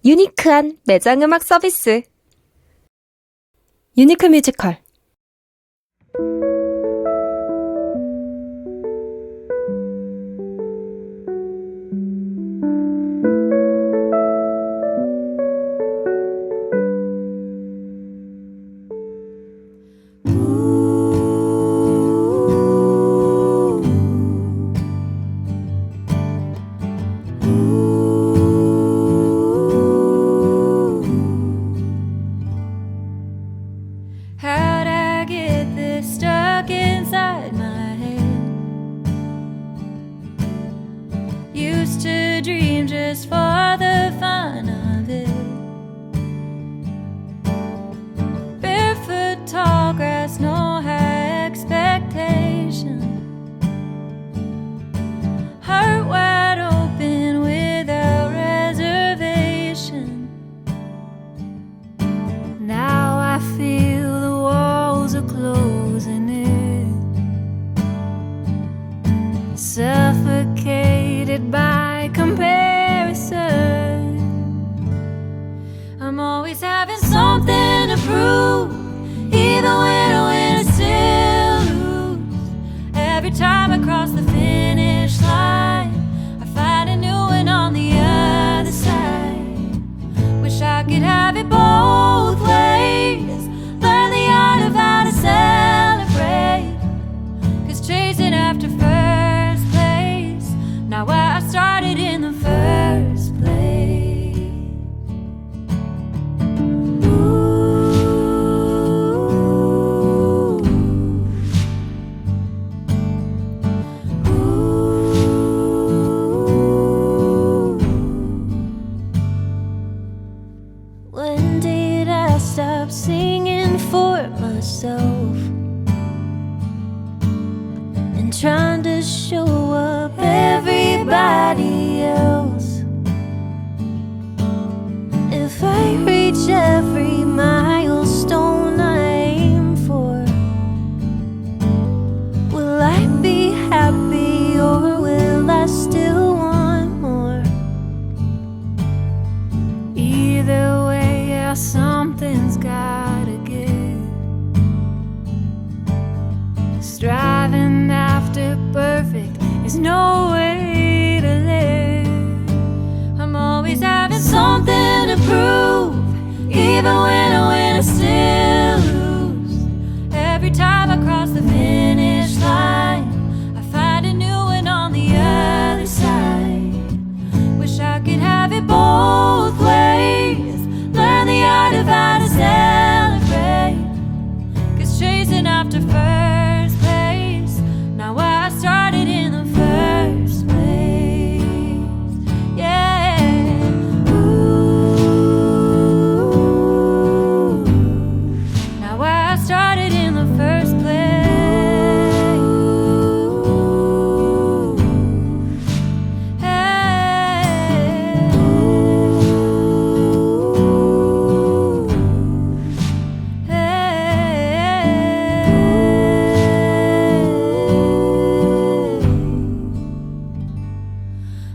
유니크한 매장 음악 서비스 유니크 뮤지컬. How'd I get this stuck inside my head? Used to dream just for the fun of it. Barefoot, tall grass, no high expectation. Heart wide open without reservation. Now I feel the walls are closing in, suffocated by comparison. I'm always having something to prove, even when I win I still lose. Every time I cross the finish line, I find a new one on the other side. Wish I could have it both ways, learn the art of how to celebrate. Cause chasing after first place, not why I started in the first place. When did I stop singing for myself and trying to show up everybody else? If I reach every milestone I aim for, will I be happy or will I still want more? Either way, yeah, something's gotta give. Striving after perfect is no way to live. I'm always having something to prove, even when I win I still lose. Every time I cross the finish line, I find a new one on the other side. Wish I could have it both ways, learn the art of how to celebrate. Cause chasing after first place, not why I started in the first place. Yeah. Ooh. Now why I started in the first place. Ooh. Hey. Ooh.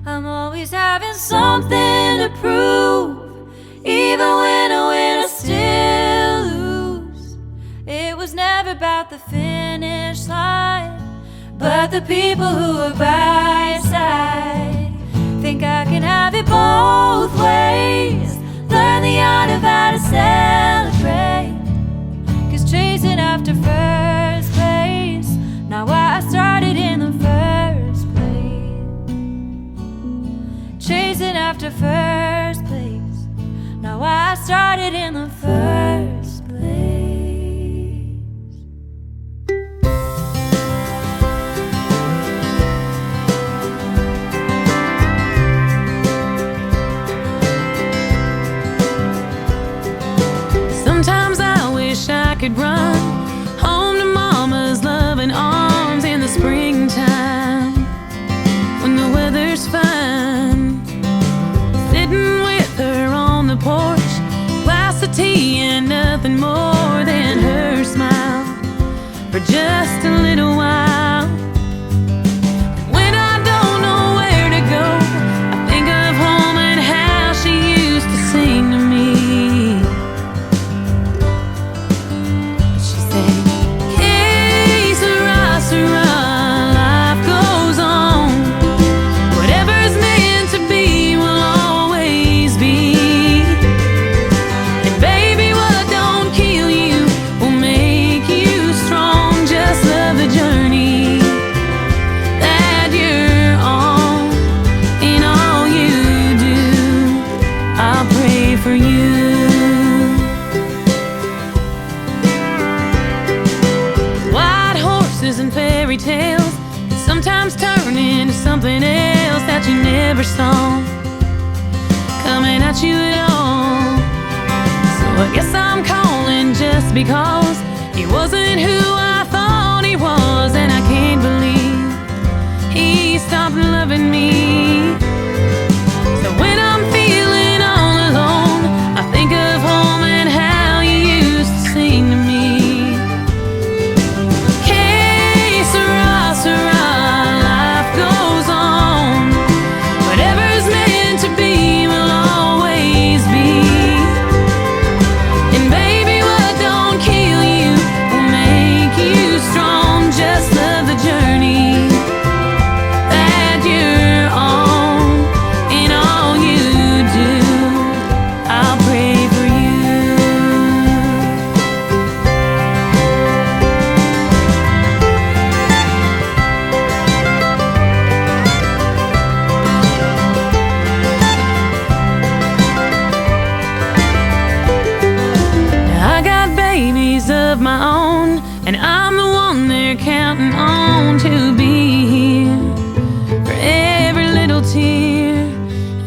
I'm always having something to prove, even when I win I still lose. It was never about the finish line, but the people who are by your side. Think I can have it both ways, learn the art of how to celebrate. Cause chasing after first place, not why I started in the first place. Chasing after first place, not why I started in the first place. Sometimes I wish I could run home to mama's loving arms in the springtime when the weather's fine. Sitting with her on the porch, glass of tea and nothing more than her smile for just a little while. When I don't know where to go, I think of home and how she used to sing. I'll pray for you. White horses and fairy tales can sometimes turn into something else that you never saw coming at you at all. So I guess I'm calling just because he wasn't who I thought he was, and I can't believe he stopped loving me. So when I'm feeling all alone, I think of home and how you used to sing to me. Que sera, sera, life goes on. Whatever's meant to be will always be. And baby, what don't kill you will make you strong. Just love the journey that you're on. In all you do, I'll pray for you. Now I got babies of my own, and I'm the one they're counting on to be here for every little tear.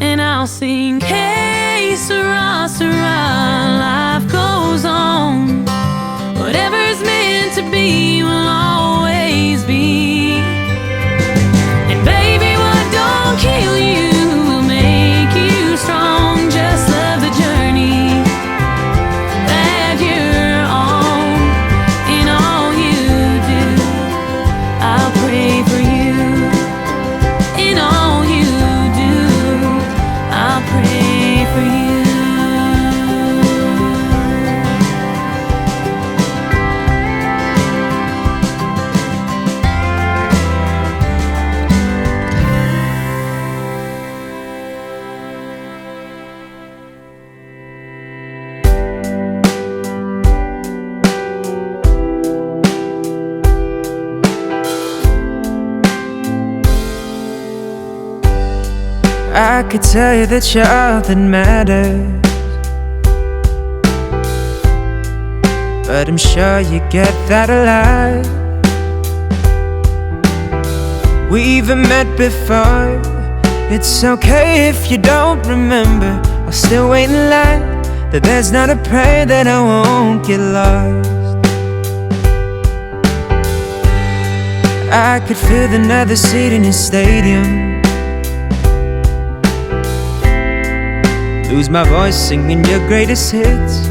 And I'll sing, que sera, sera, life goes on. Whatever's meant to be will always be. And baby, what don't kill you will make you strong. Just love the journey that you're on. In all you do, I'll pray for you. In all you do, I'll pray for you. I could tell you that you're all that matters, but I'm sure you get that a lot. We even met before. It's okay if you don't remember. I'll still wait in line. That there's not a prayer that I won't get lost. I could fill another seat in your stadium, lose my voice singing your greatest hits.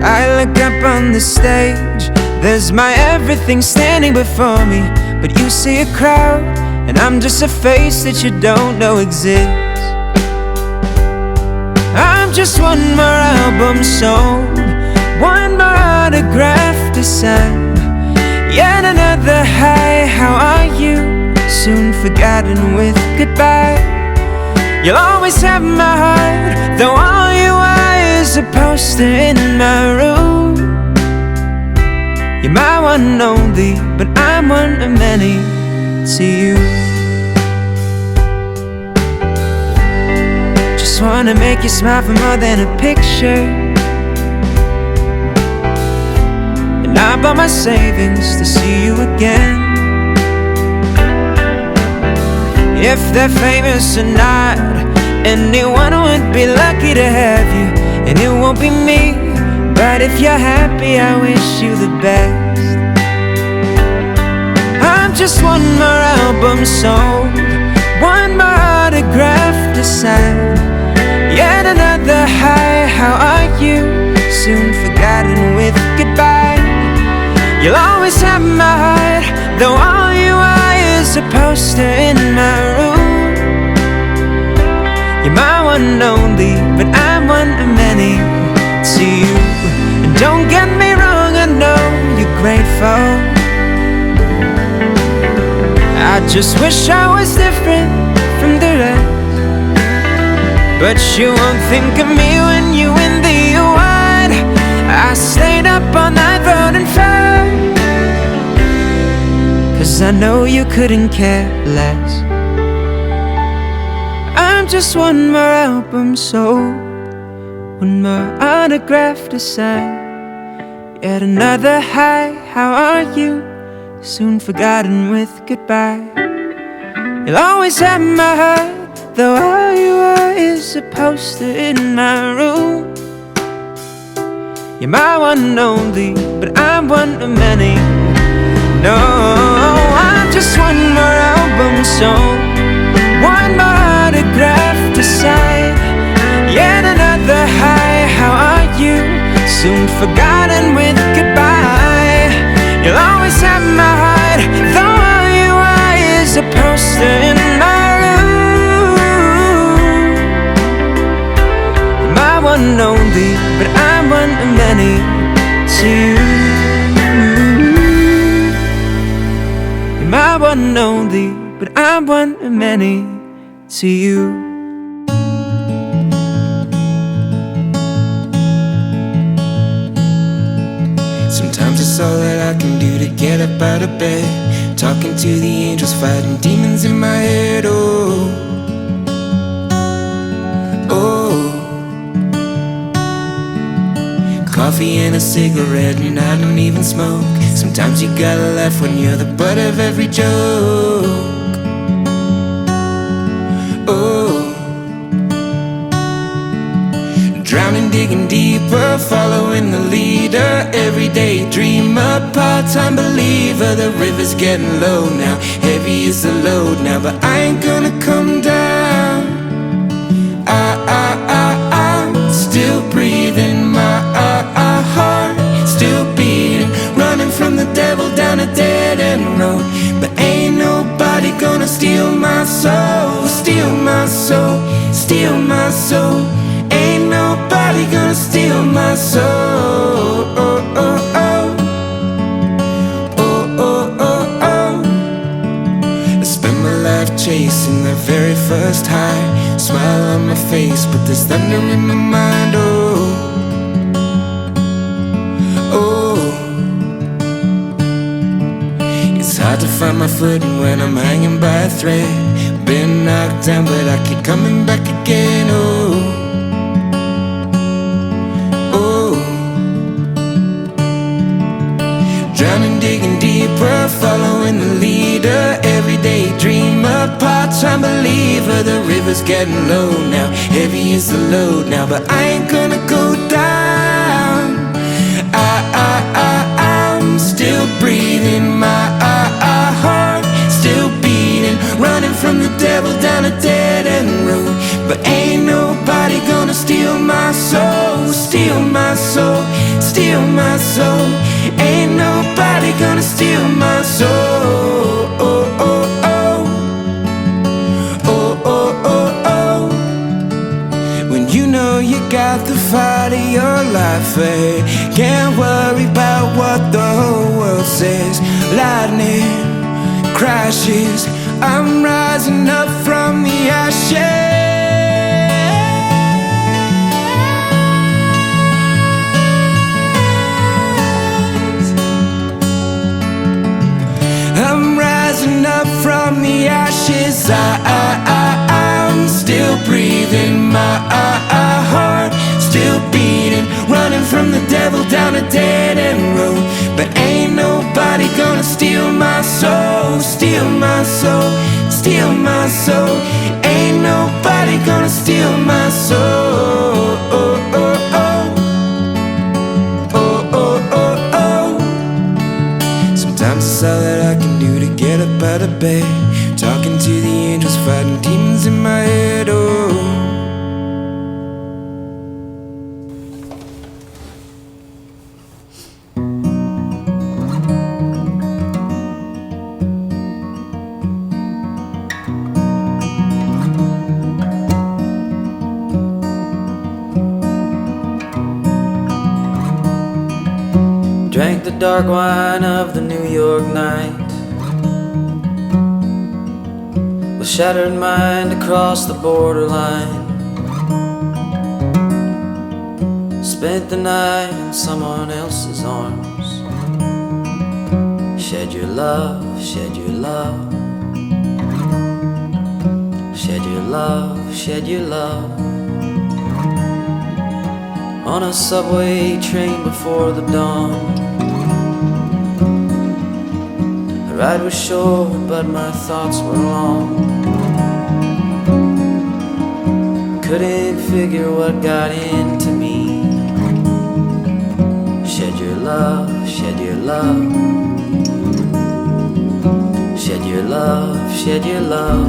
I look up on the stage, there's my everything standing before me, but you see a crowd, and I'm just a face that you don't know exists. I'm just one more album sold, one more autograph to sign, yet another hi, how are you? Soon forgotten with goodbye. You'll always have my heart, though all you are is a poster in my room. You're my one and only, but I'm one of many to you. Just wanna make you smile for more than a picture, and I bought my savings to see you again. If they're famous or not, anyone would be lucky to have you, and it won't be me. But if you're happy, I wish you the best. I'm just one more album sold, one more autograph to sign, yet another hi, how are you? Soon forgotten with goodbye. You'll always have my heart, though all you are is a poster in my room. You're my one and only, but I'm one of many to you. And don't get me wrong, I know you're grateful. I just wish I was different from the rest, but you won't think of me when you win the award. I stayed up all night voting for, 'cause I know you couldn't care less. I I'm just one more album sold, one more autograph to sign. Yet another hi, how are you? Soon forgotten with goodbye. You'll always have my heart, though all you are is a poster in my room. You're my one and only, but I'm one of many. No, I'm just one more album sold, one more autograph to sign. Yet another hi, how are you? Soon forgotten with goodbye. You'll always have my heart, though all you are is a poster in my room. You're my one and only, but I'm one of many to you. You're my one and only, but I'm one of many to you. Sometimes it's all that I can do to get up out of bed. Talking to the angels, fighting demons in my head. Oh, oh. Coffee and a cigarette and I don't even smoke. Sometimes you gotta laugh when you're the butt of every joke. Oh, drowning, digging deeper, following the leader. Everyday dreamer, part-time believer. The river's getting low now, heavy is the load now, but I ain't gonna come down. I'm still breathing, my heart still beating, running from the devil down a dead-end road. But ain't nobody gonna steal my soul, steal my soul, steal my soul. Ain't nobody gonna steal my soul. Oh, oh, oh. Oh, oh, oh, oh. I spent my life chasing the very first high. Smile on my face, but there's thunder in my mind. Oh, oh. It's hard to find my footing when I'm hanging by a thread. Been knocked down, but I keep coming back again. Oh, drowning, digging deeper, following the leader. Everyday dreamer, part-time believer. The river's getting low now, heavy is the load now, but I ain't gonna go down. I'm still breathing, my heart still beating, running from the devil down a dead-end road. But ain't nobody gonna steal my soul, steal my soul, steal my soul. Ain't nobody gonna steal my soul. Oh, oh, oh. Oh, oh, oh, oh. When you know you got the fight of your life, eh? Can't worry about what the whole world says. Lightning crashes, I'm rising up from the ashes. I'm rising up from the ashes. I'm still breathing, my heart still beating, running from the devil down a dead-end road. But ain't nobody gonna steal my soul, steal my soul, steal my soul. Ain't nobody gonna steal my soul. Oh, oh, oh. Oh, oh, oh, oh. Sometimes it's all that I can do to get up out of bed. Talking to the angels, fighting demons in my head. Oh, drank the dark wine of the New York night, with shattered mind across the borderline. Spent the night in someone else's arms. Shed your love, shed your love, shed your love, shed your love. On a subway train before the dawn. The ride was short, but my thoughts were long. Couldn't figure what got into me. Shed your love, shed your love. Shed your love, shed your love.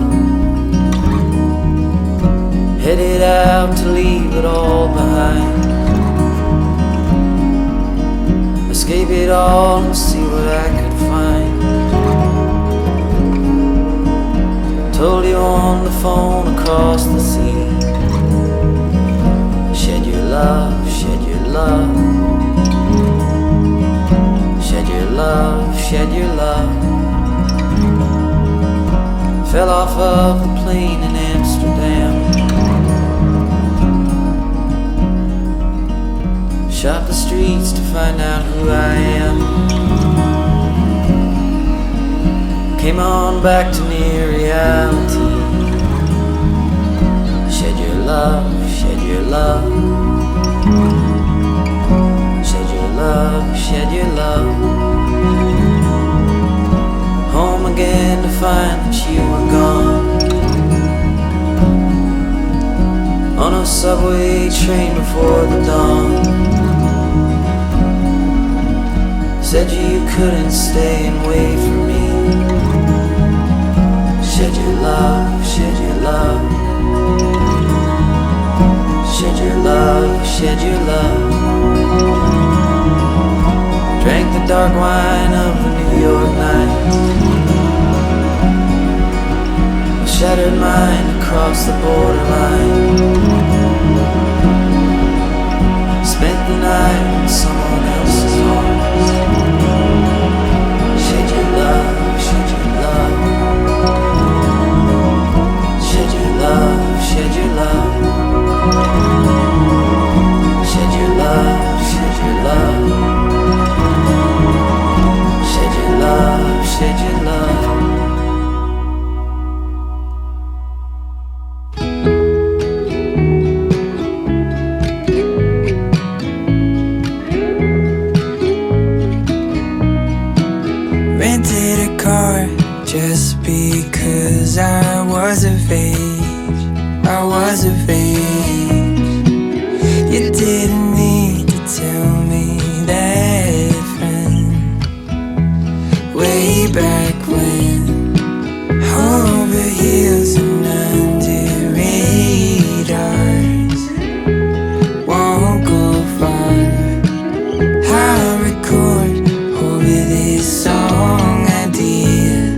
Headed out to leave it all behind. Escape it all and see what I could find. Told you on the phone across the sea. Shed your love, shed your love. Shed your love, shed your love. Fell off of the plane in Amsterdam. Shop the streets to find out who I am. Came on back to near reality. Shed your love, shed your love. Shed your love, shed your love. Home again to find that you were gone. On a subway train before the dawn. Said you couldn't stay and wait for me. Shed your love, shed your love. Shed your love, shed your love. Drank the dark wine of the New York night. A shattered mind across the borderline. Spent the night in someone else's arms. Shed your love, shed your love. Shed your love, shed your love. Shed your love, shed your love. Shed your love, shed your love. Rented a car just because I was of age. I was of age. You didn't need to tell me that, friend. Way back when, over heels and under radars. Won't go far. I'll record over this song idea.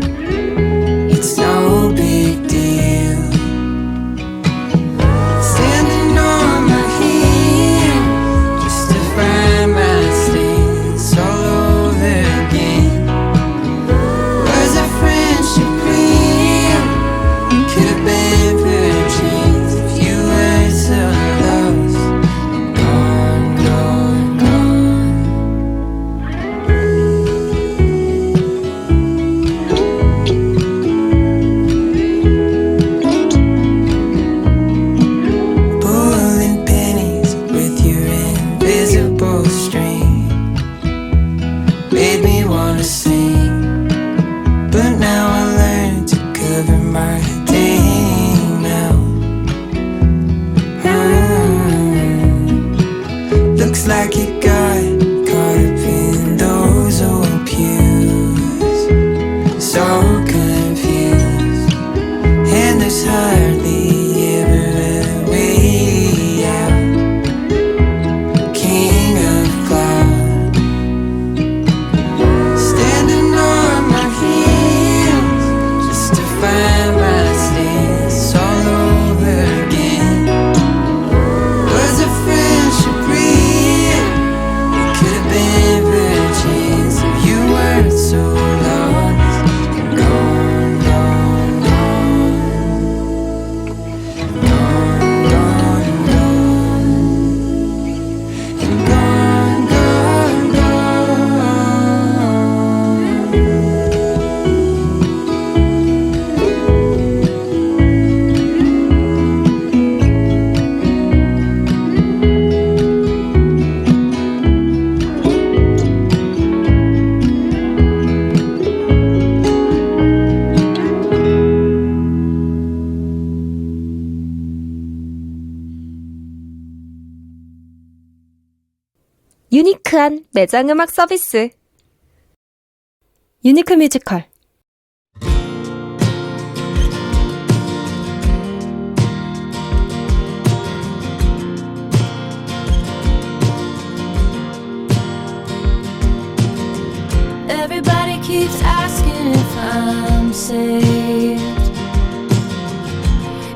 It's no big deal. Standing on my heels just to find my stance all over again. Was a friendship real? Could have been perchance if you were so lost. Gone, gone, gone. Pulling pennies with your invisible string made me wanna sing, but now I learned to cover my dang mouth. Looks like you got caught up in those old pews. So confused, and there's hardly ever a way out. King of cloud, standing on my heels just to find my stance all over again. Was a friendship real? 유니크한 매장 음악 서비스. 유니크 뮤지컬. Everybody keeps asking if I'm saved.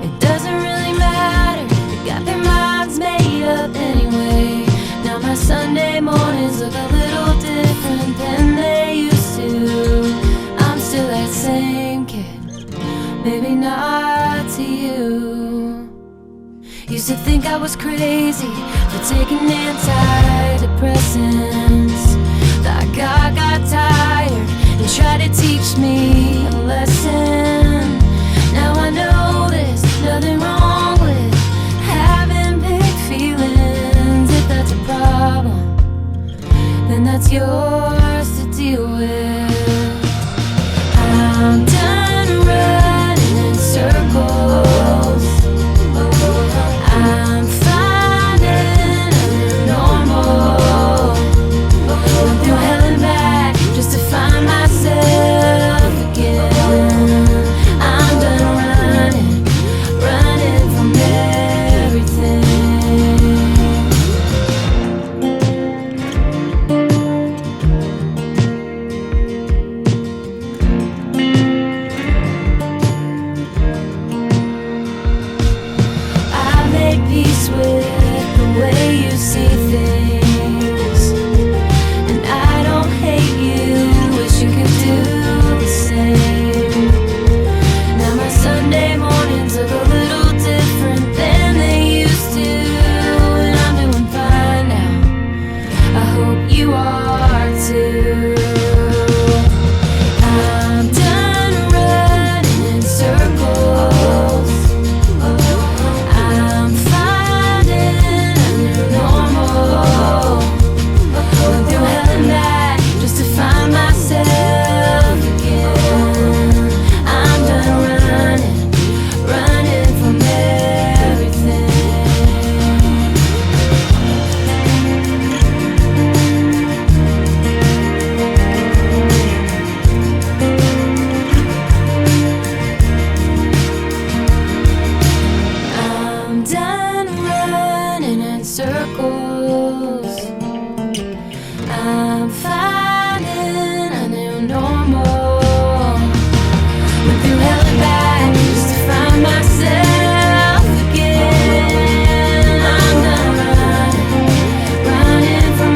It doesn't really matter, they got their minds made up anyway. Now my Sunday mornings look a little different than they used to. I'm still that same kid, maybe not to you. Used to think I was crazy for taking antidepressants. Thought God got tired and tried to teach me a lesson. Now I know there's nothing wrong with having big feelings. If that's a problem, then that's yours to deal with. I'm done running in circles. I'm finding a new normal. Went through hell and back just to find myself again. I'm done running, running from everything. I made peace with the way you see things, and I don't hate you, wish you could do the same. Now my Sunday mornings look a little different than they used to, and I'm doing fine now, I hope you are too. I'm done running in circles. I'm finding a new normal. Went through hell and back just to find myself again. I'm done running, running from everything. I'm done running in circles. I'm finding a new normal. Went through hell and back just to find myself again. I'm done running, running from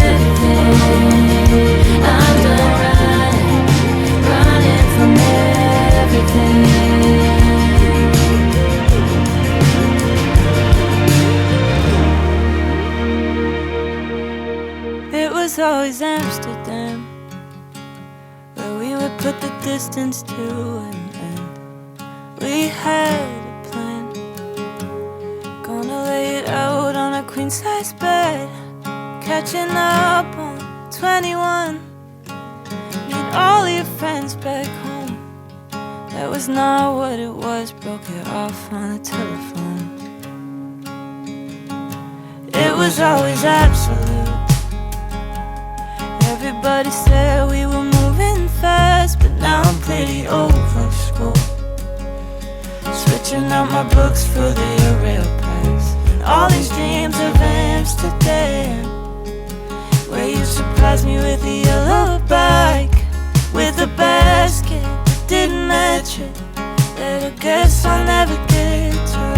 everything. I'm done running, running from everything. It was always Amsterdam, where we would put the distance to an end. We had a plan, gonna lay it out on a queen-size bed, catching up on 21. Meet all your friends back home. That was not what it was, broke it off on the telephone. It was always absolute. Everybody said we were moving fast, but now I'm pretty over school. Switching out my books for the real pass. And all these dreams of Amsterdam, where you surprised me with a yellow bike, with a basket that didn't match it, that I guess I'll never get tired.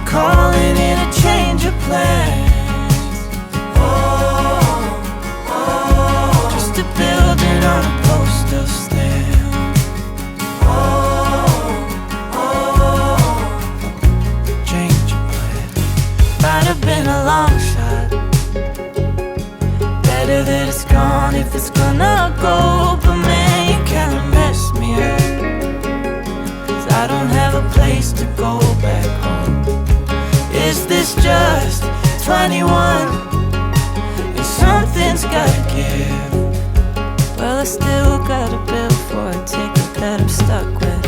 Calling in a change of plans. Just a building on a postal stamp. Change of plans. Might have been a long shot. Better that it's gone if it's gonna go. But man, you kinda messed me up, 'cause I don't have a place to go back home. Is this just 21? And something's gotta give. Well, I still got a bill for a ticket that I'm stuck with.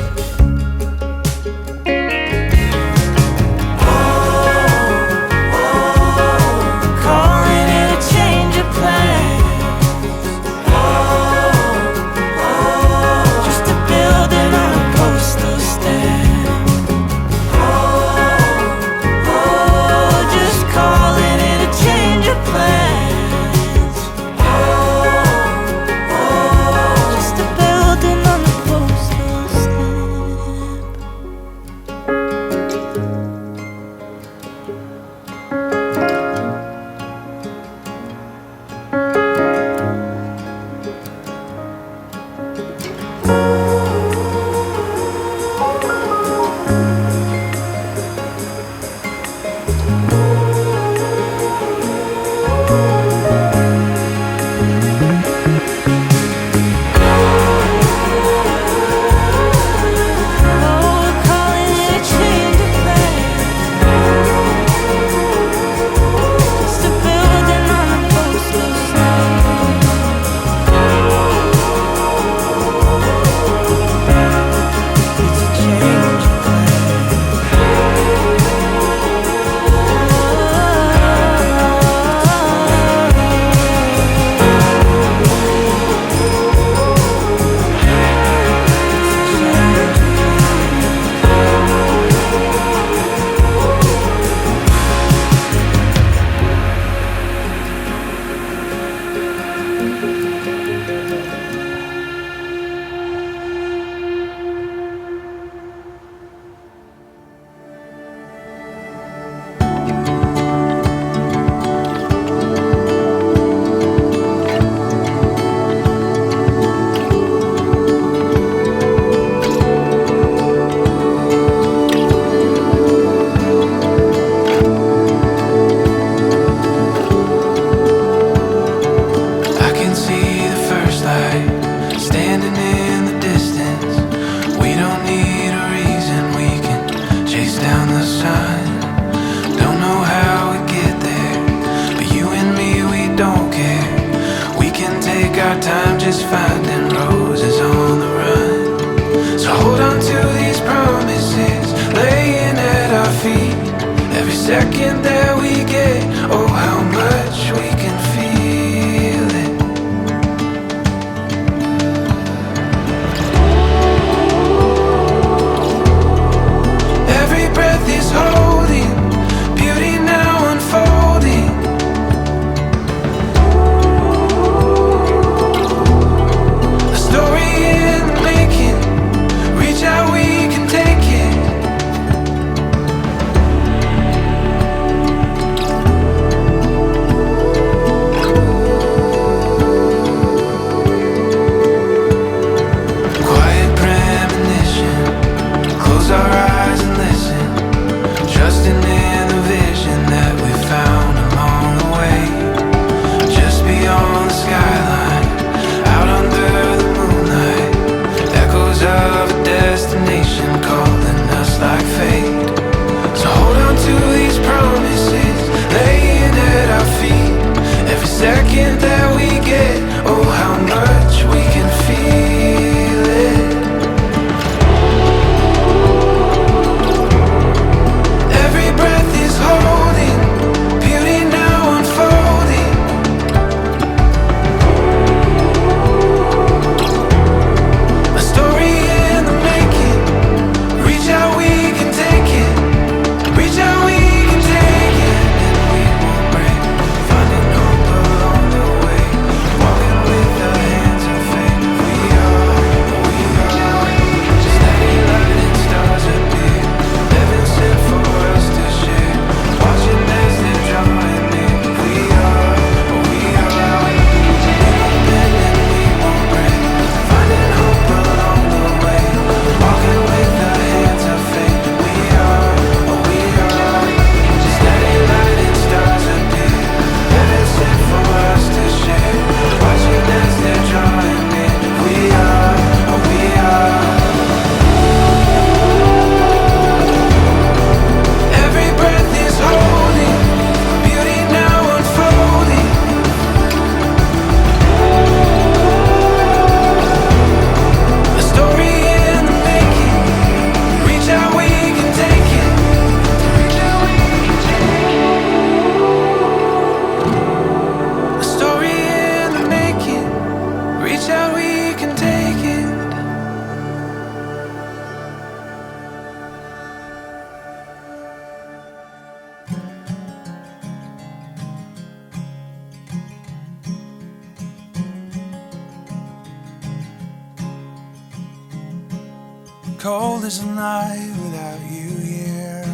cold as a night without you here.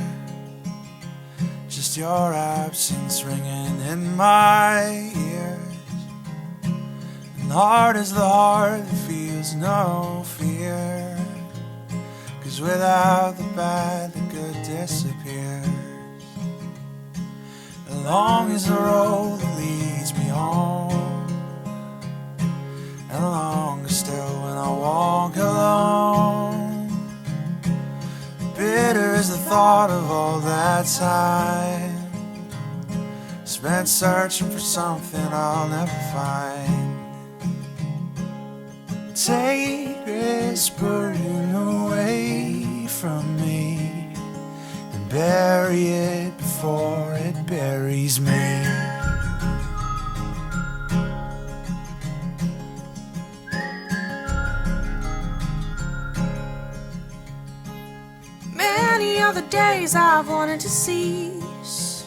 Just your absence ringing in my ears. And hard as the heart that feels no fear. 'Cause without the bad, the good disappears. As long as the road that leads me home, and longer still when I walk alone. Bitter is the thought of all that time spent searching for something I'll never find. Take this burden away from me and bury it before it buries me. Many other days I've wanted to cease,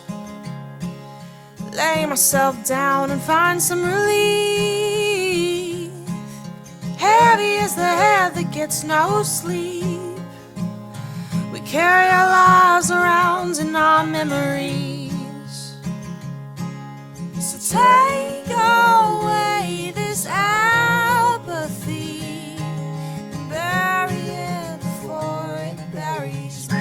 lay myself down and find some relief. Heavy is the head that gets no sleep. We carry our lives around in our memories. So take away this apathy and bury it before it buries me.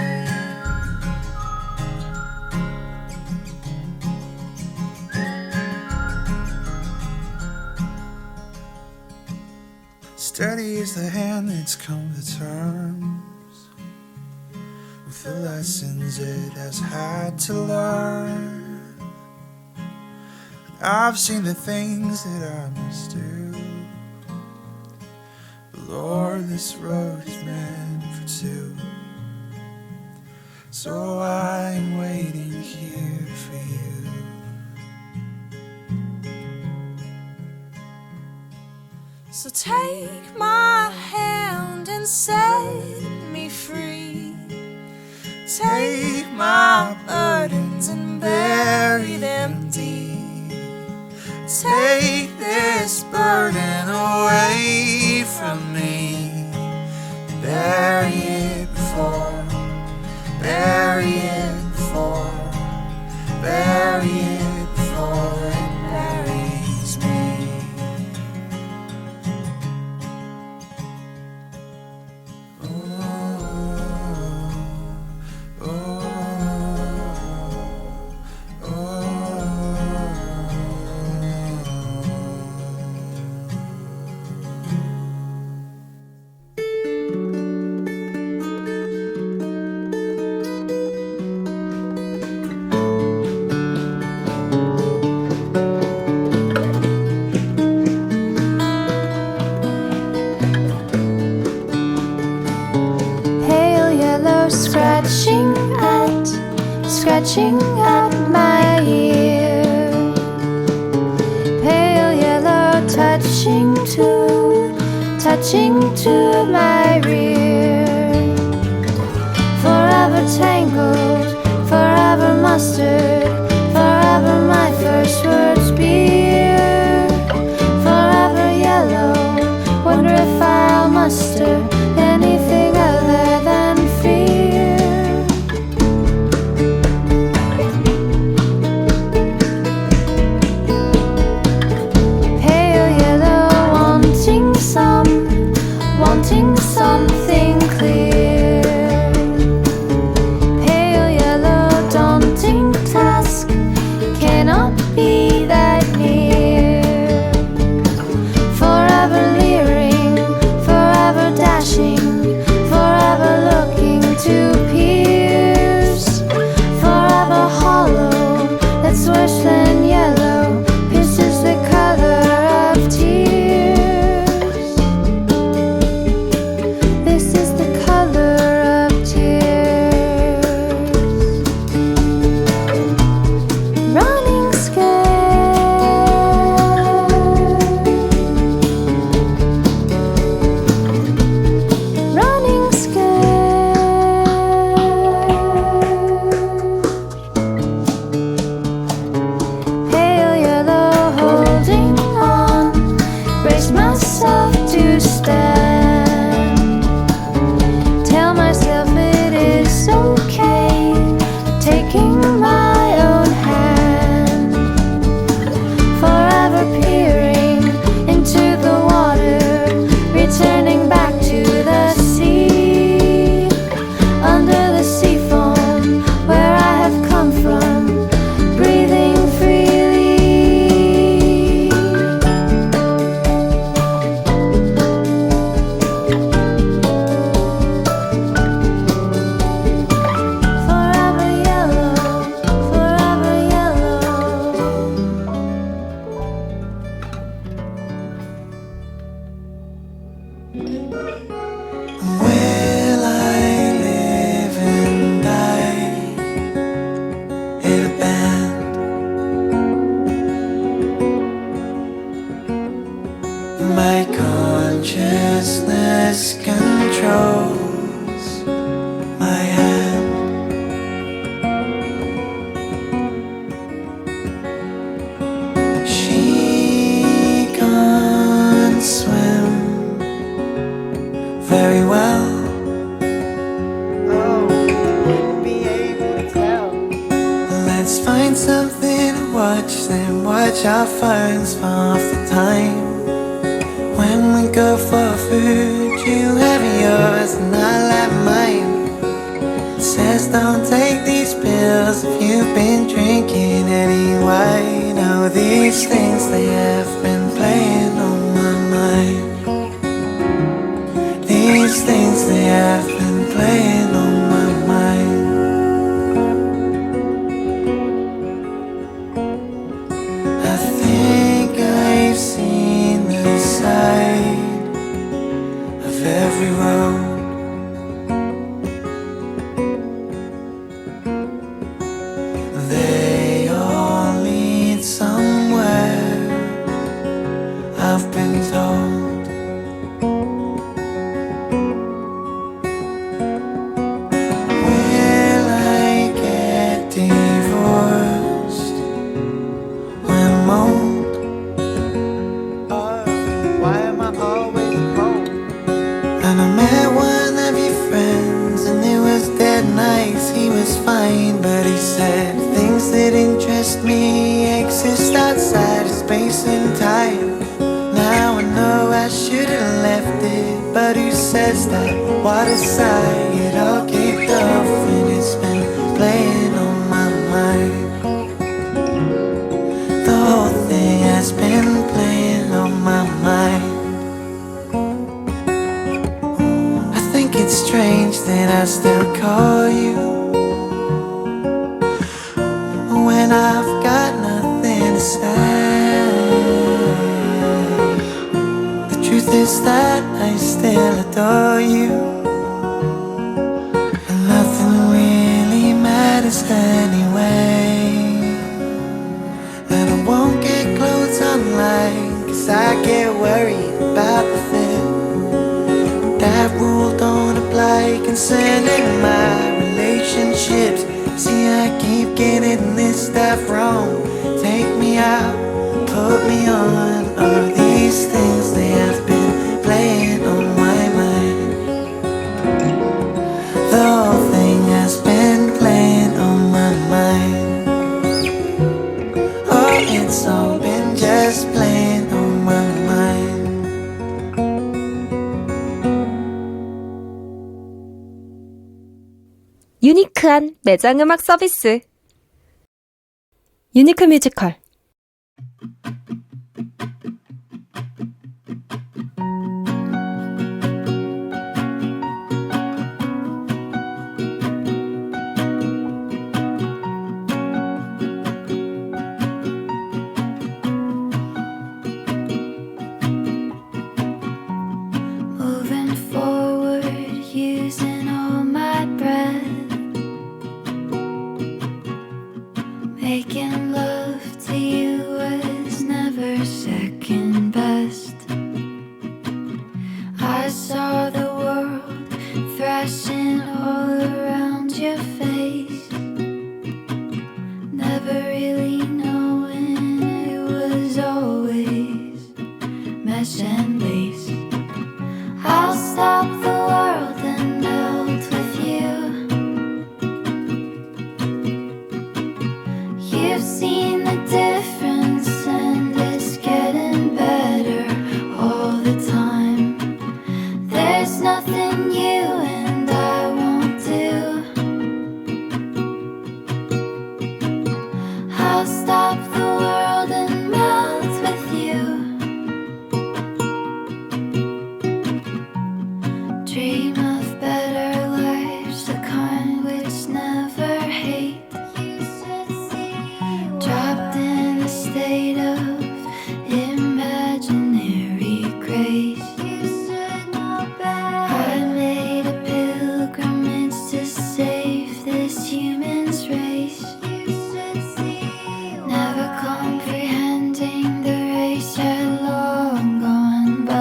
Steady is the hand that's come to terms with the lessons it has had to learn. I've seen the things that I must do, but Lord, this road is meant for two. So I'm waiting here for you. So take my hand and set me free. Take my burdens and bury them deep. Take this burden away from me. Bury it before, bury it before, bury it before it buries me. Scratching at my ear, pale yellow touching to my rear. Forever tangled, forever mustard, forever my first words beer. Forever yellow, wonder if I'll muster anything other than fear. Wanting something clear. Pale yellow, daunting task cannot be that just controls my hand. She can't swim very well. Oh, wouldn't be able to tell. Let's find something to watch, then watch our phones for half the time. When we go for food, you have yours and I'll have mine. It says don't take these pills if you've been drinking any wine. Oh, these things, they have been playing on my mind. These things, they have been playing on my mind. I think I've seen the side of every road. They all lead somewhere, I've been told. Will I get divorced when I'm old? Oh, why am I always cold? And I met one of your friends, and it was dead nice. He was fine, but he said things that interest me exist outside of space and time. Now I know I should have left it, but who says that? What aside, it all kicked off and it's been playing on my mind. The whole thing has been playing on my mind. I think it's strange that I still call you when I've got nothing to say. The truth is that I still adore you, and nothing really matters anyway. And I won't get clothes online, 'cause I get worried about the fit. That rule don't apply concerning my relationships. See, I keep getting this stuff wrong. Take me out, put me on. All these things, they have been playing on my mind. The whole thing has been playing on my mind. Oh, it's all been just playing on my mind. 유니크한 매장 음악 서비스. 유니크 뮤지컬. Moving forward, using all my breath, making love to you was never second best. I saw the world thrashing all around your face, never really knowing it was always mesh and lace. I'll stop the world and melt with you. You've seen the difference and it's getting better all the time. There's nothing you and I won't do. I'll stop the world and melt with you. Dream of better lives, the kind which never hate. Dropped in a state of imaginary grace. I made a pilgrimage to save this human's race. Never comprehending the race had long gone by.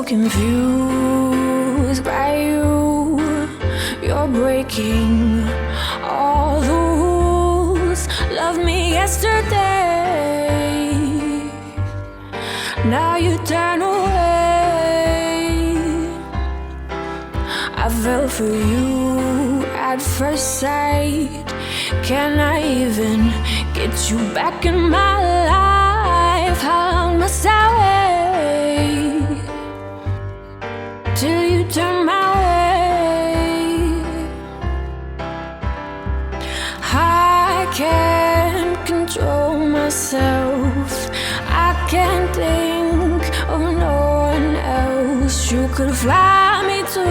confused by you. You're breaking all the rules. Loved me yesterday, now you turn away. I fell for you at first sight. Can I even get you back in my life? How long must I wait till you turn my way? I can't control myself. I can't think of no one else. You could fly me to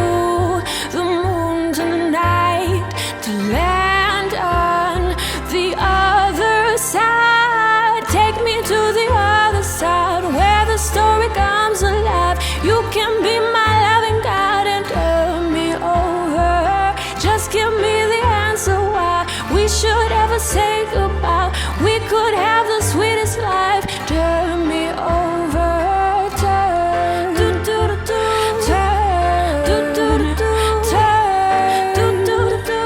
the moon tonight, to land on the other side. Take me to the other side, where the story comes alive. You can be my loving God and turn me over. Just give me the answer why we should ever say goodbye. We could have the sweetest life. Turn me over. Turn, do do do do. Turn, do do do do. Turn, do do do do.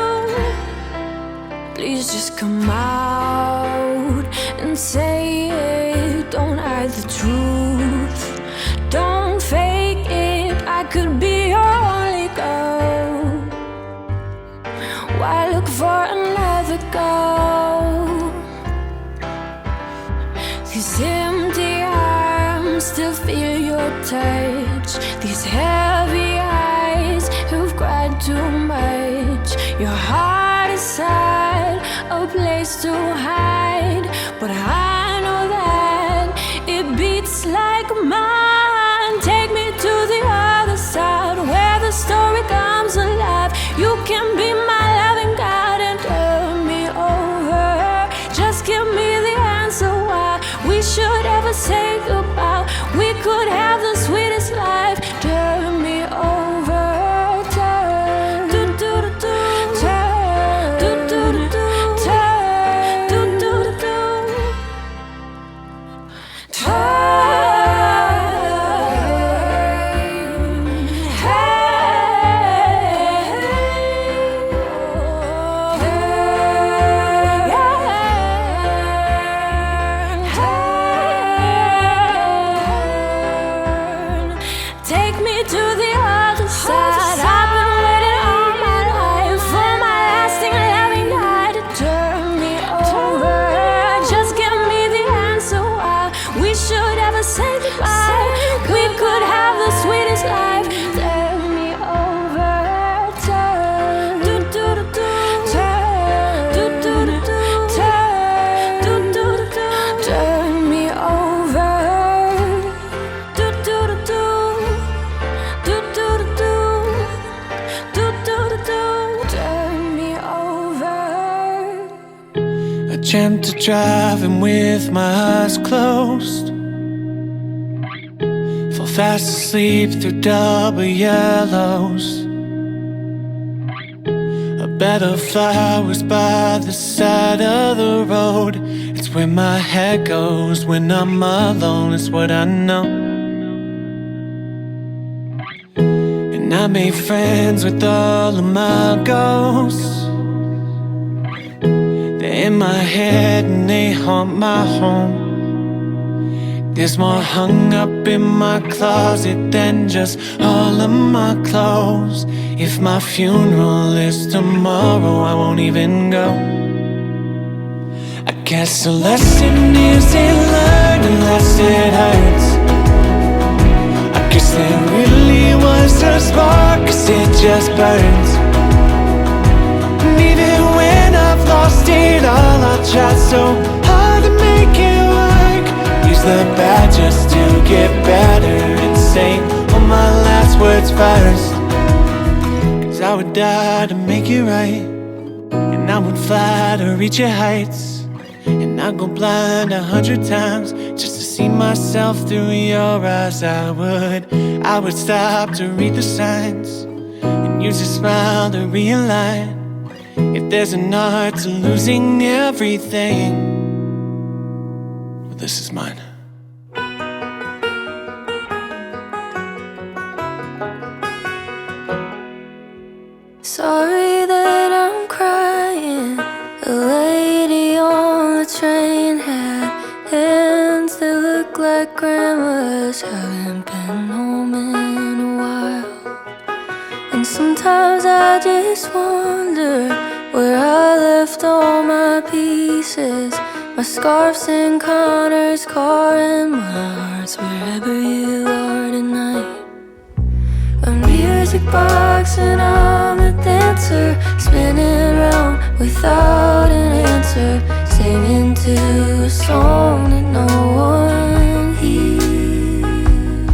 Please just come out and say it. Don't hide the truth. Don't fake it. I could be your only girl. Why look for another girl? These empty arms still feel your touch. These heavy eyes who've cried too much. Your heart inside, a place to hide. But I know that it beats like mine. Take me to the other side, where the story comes alive. You can be my loving God and turn me over. Just give me the answer why we should ever say goodbye. We could have the sweetest life. Turn me over. Turn, do do do do. Turn, do do do do. Turn, do do do do. Take me to the other side. I've been waiting all my life for my lasting loving night to turn me over. Just give me the answer why we should ever say goodbye. We could have the sweetest life. Turn me over. Turn, do do do do. Turn, do do do do. Turn, do do do do. Turn me over. Do do do do. Do do do do. Do do do do. Turn me over. I dreamt of driving with my eyes closed. Fall fast asleep through double yellows. A bed of flowers by the side of the road. It's where my head goes when I'm alone. It's what I know. And I made friends with all of my ghosts. They're in my head and they haunt my home. There's more hung up in my closet than just all of my clothes. If my funeral is tomorrow, I won't even go. I guess the lesson is in learning less it hurts. I guess there really was a spark, 'cause it just burns. And even when I've lost it all, I tried so hard to make it work. Use the bad just to get better and say all my last words first. 'Cause I would die to make it right, and I would fly to reach your heights. And I'd go blind 100 times just to see myself through your eyes. I would stop to read the signs and use a smile to realign. If there's an art to losing everything, well, this is mine. Sorry that I'm crying. The lady on the train had hands that look like grandma's. Haven't been home in a while. And sometimes I just wonder where I left all my pieces. My scarf's in Connor's car and my heart's wherever you are tonight. A music box and I'm a dancer, spinning round without an answer, singing to a song that no one hears,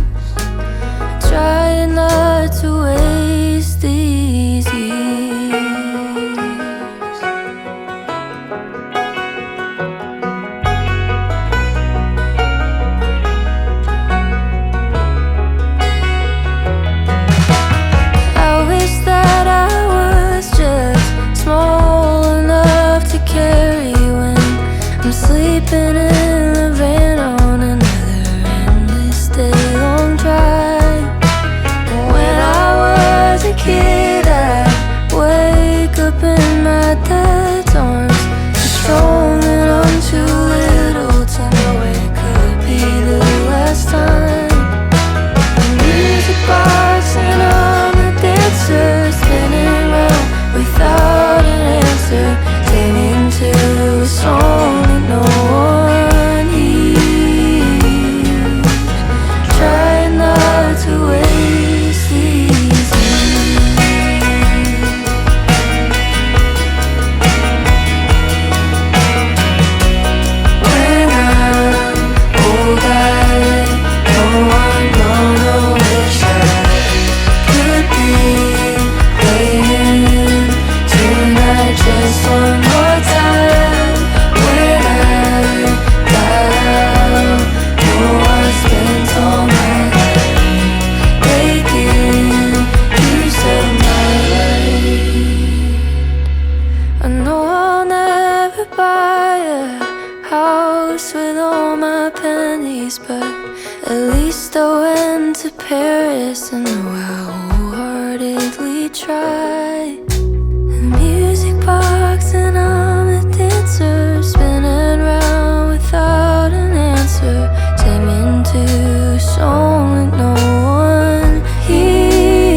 trying not to waste these years. I wish that I was just small enough to carry when I'm sleeping in the van on another endless day-long drive. When I was a kid, I'd wake up in my dad's arms. He told me I'm too little to know it could be the last time. The music box and I'm a dancer, spinning round without an answer, singing to a song that no one hears, trying not to waste these years. When I'm old, I know I'm gonna wish I could be playing tonight just one more time. When I die, I'll know I spent all my life making use of my life. I know I'll never buy a house with all my pennies, but at least I went to Paris and know I wholeheartedly tried. The music box and I'm a dancer, spinning round without an answer, singing to a song that no one hears.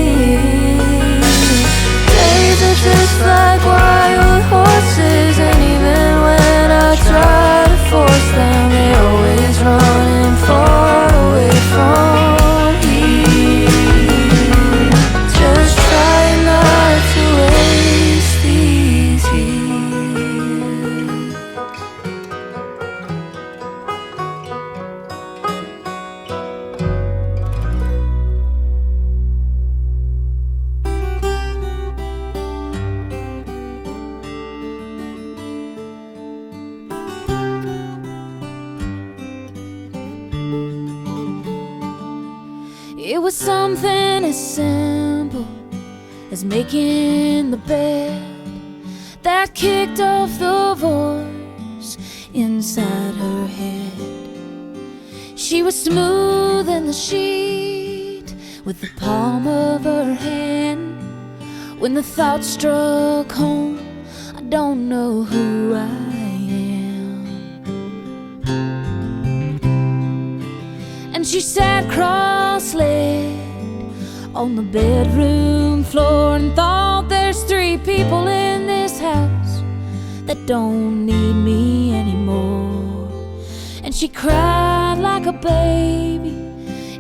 Days are just like wild horses, and even when I try to force them, they're always running far away from here. Just try not to waste these years. It was something as simple as making the bed that kicked off the voice inside her head. She was smoothing the sheet with the palm of her hand when the thought struck home, I don't know who I am. And she sat cross-legged on the bedroom floor and thought, there's 3 people in this house that don't need me anymore. And she cried like a baby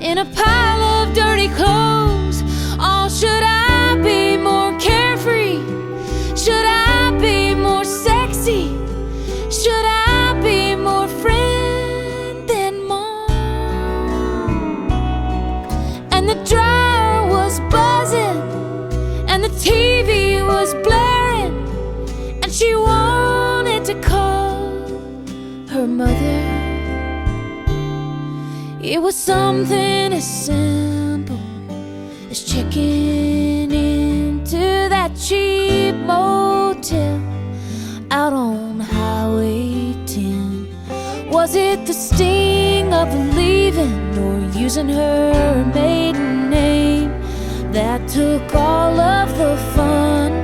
in a pile of dirty clothes. Oh, should I be more carefree? Should I be more sexy? Should I be more friend than mom? And the dryer was buzzing and the TV was blaring, and she wanted to call her mother. It was something as simple as checking into that cheap motel out on Highway 10. Was it the sting of leaving or using her maiden name that took all of the fun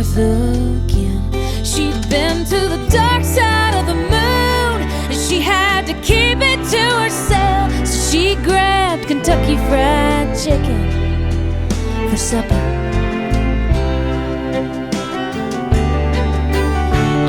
north again. She'd been to the dark side of the moon, and she had to keep it to herself. So she grabbed Kentucky Fried Chicken for supper.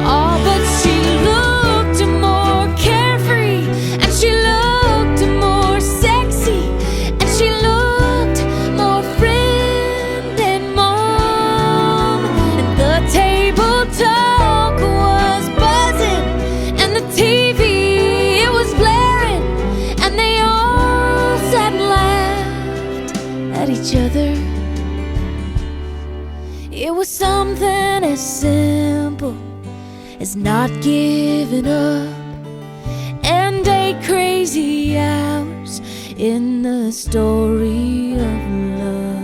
Oh, but she looked more carefree, and she looked more sexy, and she looked more friend and mom. And the table talk was buzzing, and the TV, it was blaring, and they all sat and laughed at each other. It was something as simple as not giving up, and 8 crazy hours in the story of love.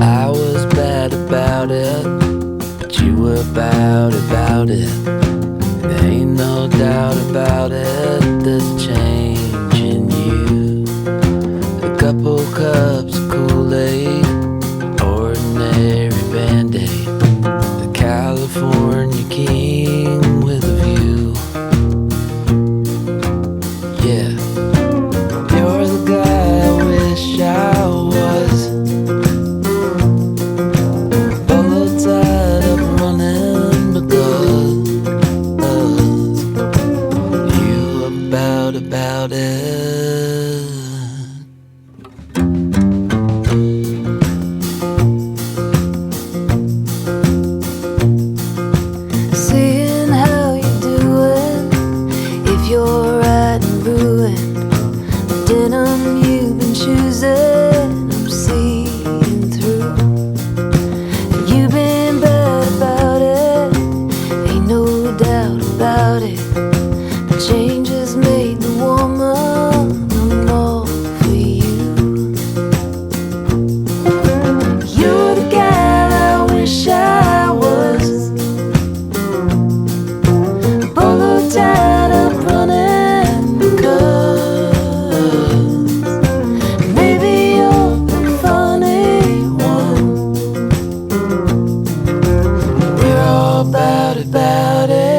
I was bad about it, but you were about it. There ain't no doubt about it, there's change in you. A couple cups of Kool-Aid, ordinary Band-Aid, the California king with a view. Yeah, you're the guy I wish I was. All tied up running because you about it. Seeing how you're doing, if you're riding ruin, the denim you've been choosing, I'm seeing through. You've been bad about it, ain't no doubt about it. The change has made the woman I'm all for you. You're the gal I wish I was, polo tied up running because maybe you're the funny one. We're all about it.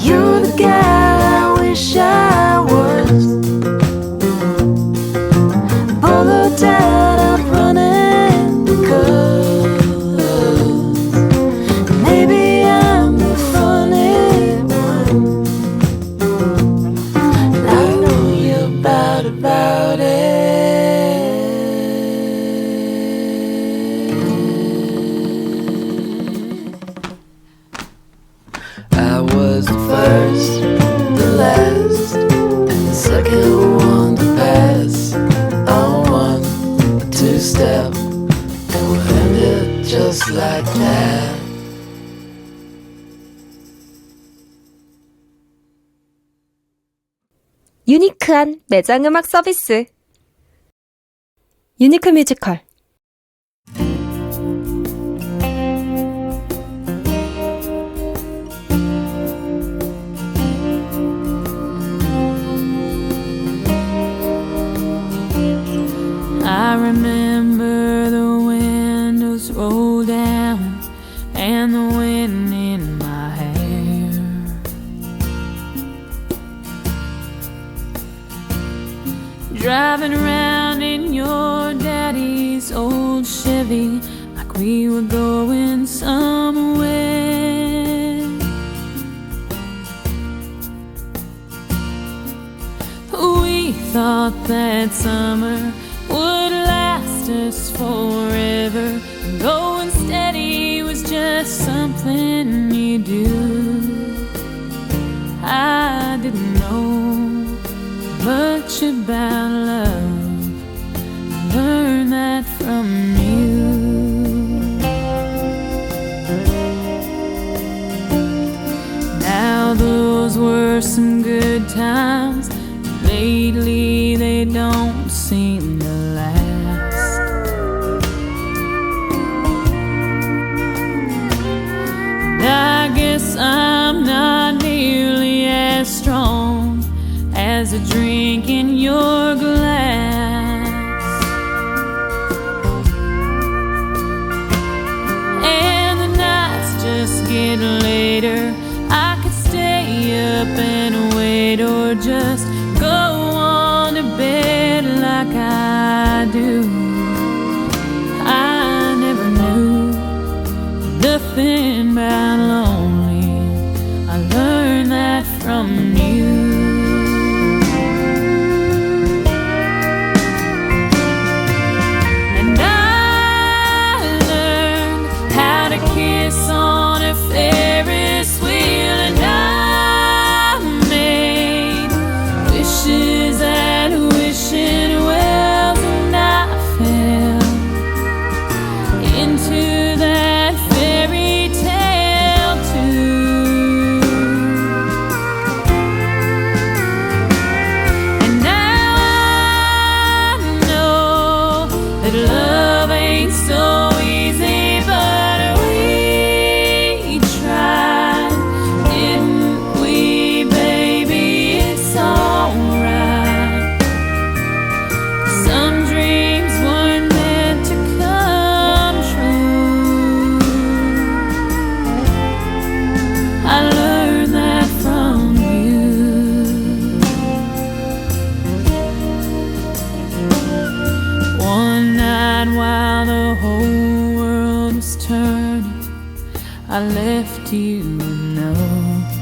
You're the guy I wish I was, polo tied up running because maybe I'm the funny one. And I know you're about it. I was the first, the last, and the second one to pass. On 1, 2-step, and we'll end it just like that. 유니크한 매장 음악 서비스. 유니크 뮤지컬. I remember the windows roll down and the wind in my hair. Driving around in your daddy's old Chevy like we were going somewhere. We thought that summer would last us forever. Going steady was just something you do. Those were some good times. Lately they don't seem to last. And I guess I'm not nearly as strong as a drink in your glass. And the nights just get later. I could stay up and wait, or just go on to bed like I do. I never knew nothing about lonely. I learned that from you. And I learned how to kiss on a Ferris wheel. And I made wishes and wishing wells. And I fell into that fairy tale too. And now I know that love ain't so easy, but we tried, didn't we, baby? It's alright. Some dreams weren't meant to come true. I learned that from you. One night while the whole world was turning, I left you a note.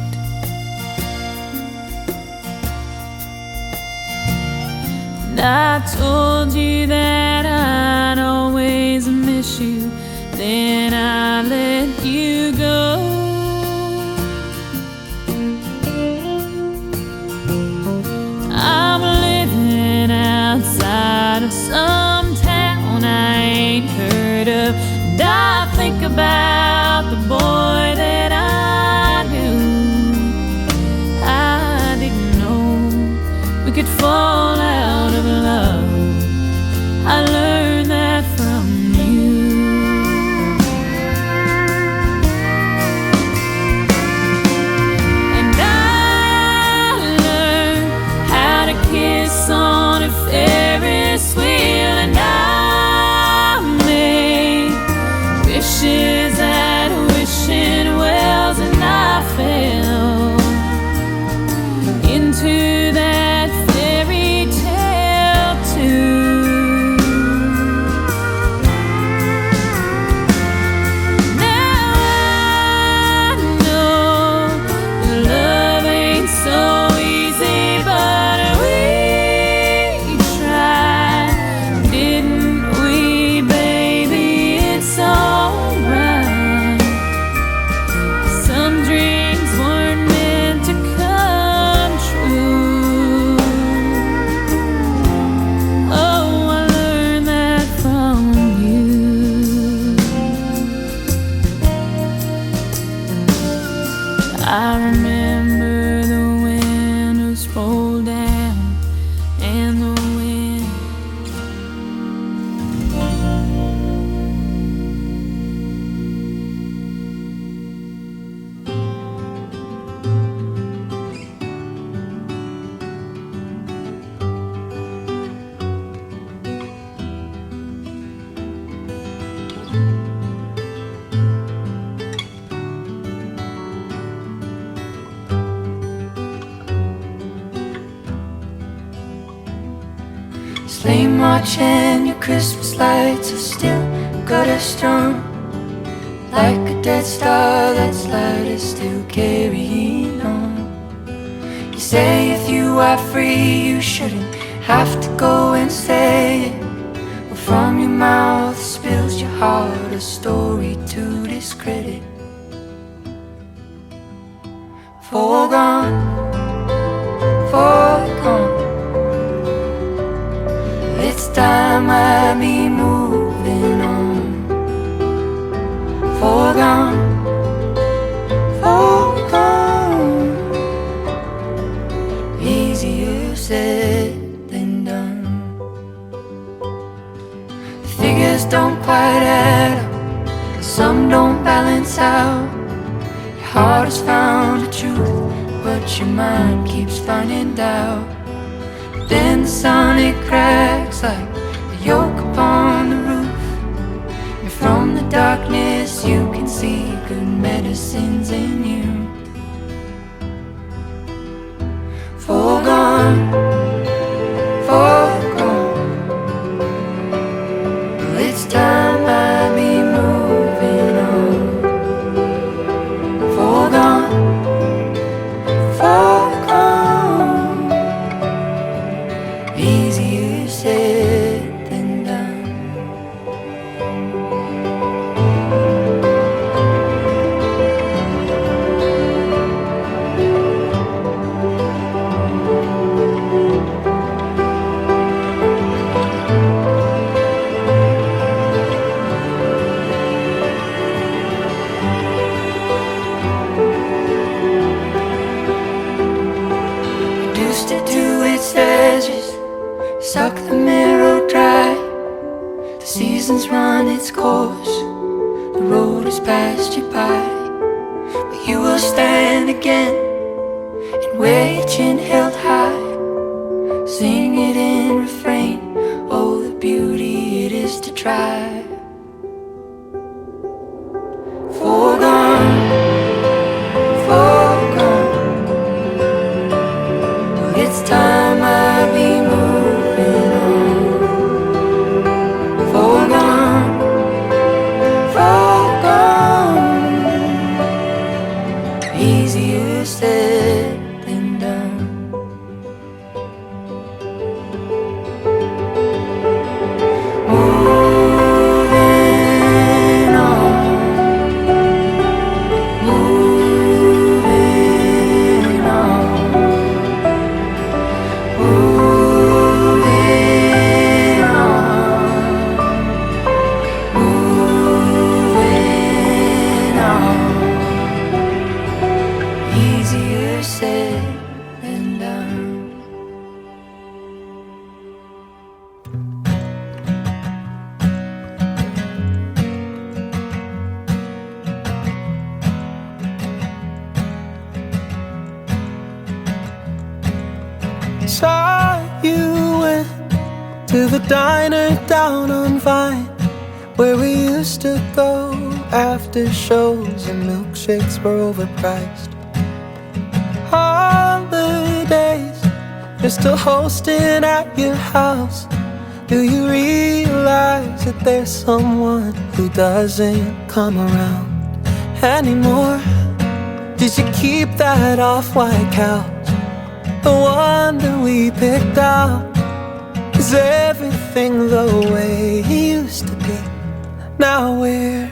And I told you that I'd always miss you. Then I let you go. I'm living outside of some town I ain't heard of. And I think about the boy that I knew. I didn't know we could fall out of love. I learned that from you. And I learned how to kiss on a Ferris wheel. And I made wishes and wishing wells. And I fell into that fairy tale too. Now I know that love ain't so easy, but we tried, didn't we, baby? It's alright. Some dreams weren't meant to come true. Oh, I learned that from you. I remember the windows rolled down and the wind. Sleigh march and your Christmas lights have still got us strung. Like a dead star that's light is still carrying on. You say if you are free you shouldn't have to go and say it. Well, from your mouth spills your heart a story to discredit. Foregone, foregone. It's time I be moving on. Foregone, foregone. the truth, but your mind keeps finding doubt. Then the sun it cracks like a yoke upon the roof, and from the darkness you can see good medicines in you. Foregone, foregone. Well, it's time I be moving on. Foregone, foregone. Easier said than done. Reduced it to its edges, suck the marrow dry. The seasons run its course, the road has passed you by. But you will stand again and wear your chin held high. Sing it in refrain, oh the beauty it is to try. Foregone, foregone. Well, it's time I be moving on. Foregone, foregone. Easier said than done. Moving on, moving on, moving on, moving on. Easier said than done. Saw you went to the diner down on Vine, where we used to go after shows and milkshakes were overpriced. Holidays, you're still hosting at your house. Do you realize that there's someone who doesn't come around anymore? Did you keep that off-white couch, the one that we picked out? Is everything the way it used to be? Now we're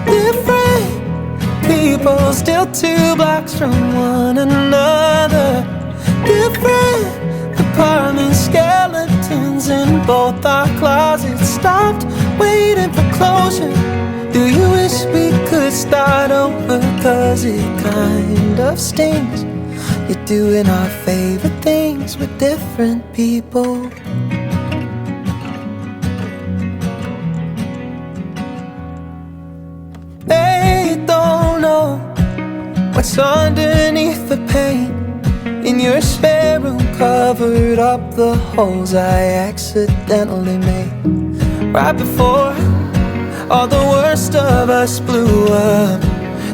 different people, still 2 blocks from one another. Different apartment skeletons in both our closets. Stopped waiting for closure. Do you wish we could start over? 'Cause it kind of stings. You're doing our favorite things with different people. They don't know what's underneath the paint in your spare room, covered up the holes I accidentally made right before all the worst of us blew up.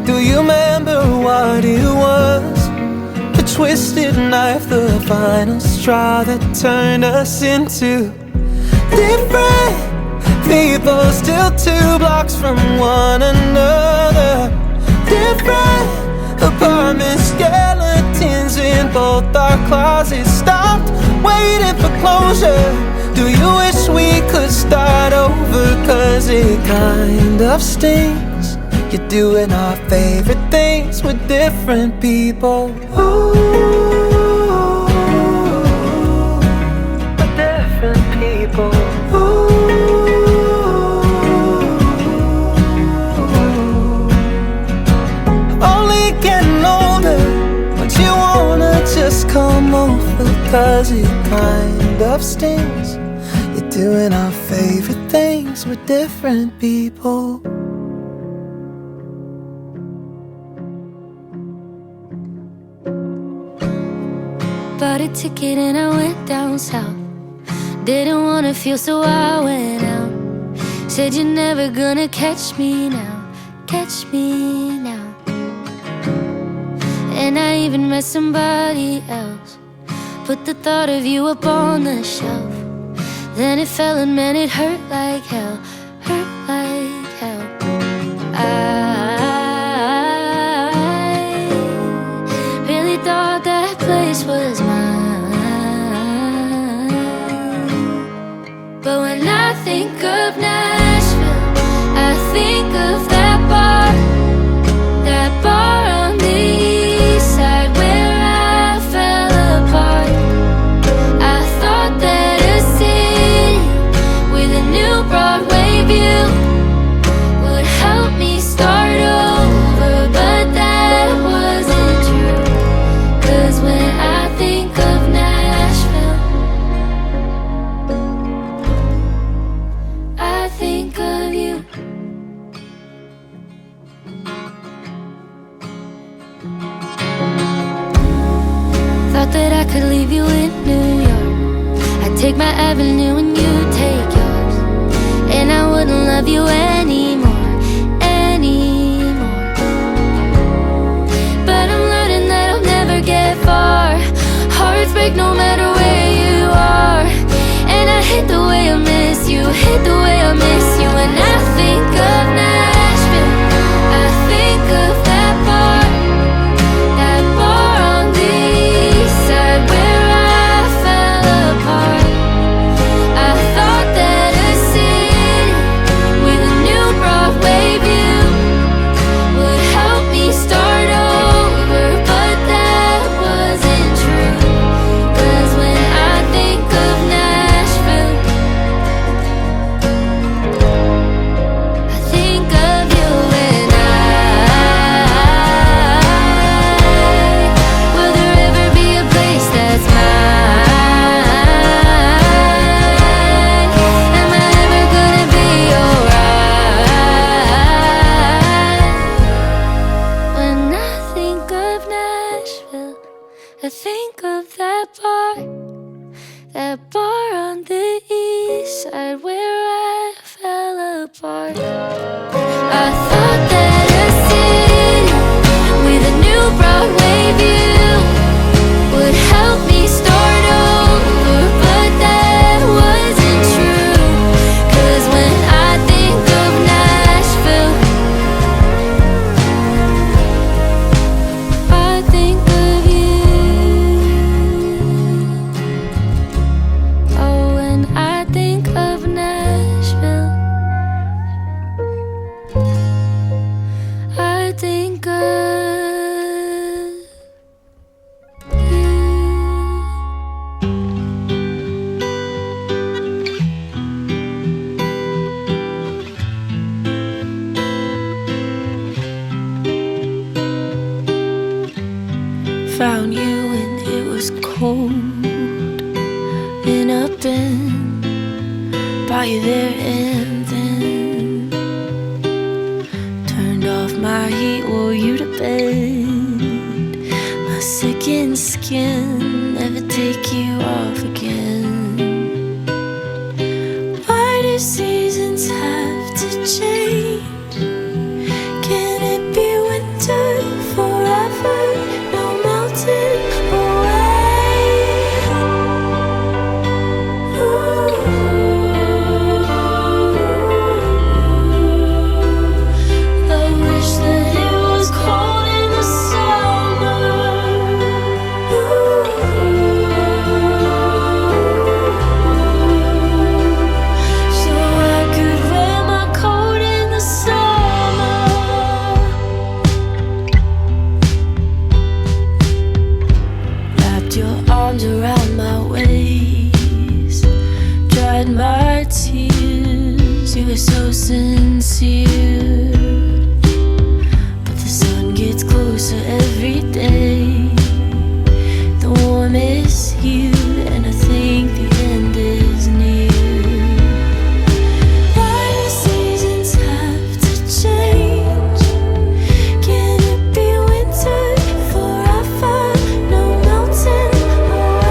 Do you remember what it was? The twisted knife, the final straw that turned us into different people, still 2 blocks from one another. Different apartment skeletons in both our closets. Stopped waiting for closure. Do you wish we could start over? 'Cause it kind of stings. You're doing our favorite things with different people. Ooh, with different people. Ooh. Only getting older, but you wanna just come over? 'Cause it kind of stings. You're doing our favorite things with different people. bought a ticket and I went down south. Didn't wanna feel so I went out. Said you're never gonna catch me now, catch me now. And I even met somebody else. Put the thought of you up on the shelf. Then it fell and man it hurt like hell, hurt like hell. I really thought that place was mine. But when I think of Nashville, I think of that bar on the east side where I fell apart. I thought that a city with a new Broadway view would help me start over, but that wasn't true. 'Cause when I think of Nashville, I think of you. Thought that I could leave you in New York. I'd take my avenue and you take yours, and I wouldn't love you anymore, anymore. But I'm learning that I'll never get far. Hearts break no matter where you are. And I hate the way I miss you, hate the way I miss you. And I think of Nashville, I think of that bar on the east side where I fell apart. I thought that a city with a new Broadway view would help me start over, but that wasn't true. 'Cause when I think of Nashville, I think of you. And will there ever be a place that's mine? Am I ever gonna be alright? When I think of Nashville, I think of that bar on the east side where I fell apart. I thought that a city with a new Broadway view would help me start over, but that wasn't true. 'Cause when I think of Nashville, I think of you. Oh, when I think of Nashville, I think of you. Found you when it was cold in a bin. Brought you there and then turned off my heat, wore you to bed. My sickened skin never take you off again. Why do seasons have to change? Can it be winter forever? No mountain away. I wish that it was cold in the summer. So I could wear my coat in the summer. Wrapped your arms around my waist, dried my tears. You were so sincere, but the sun gets closer every day. The warmest you, and I think the end is near. Why do seasons have to change? Can it be winter forever? No mountain away.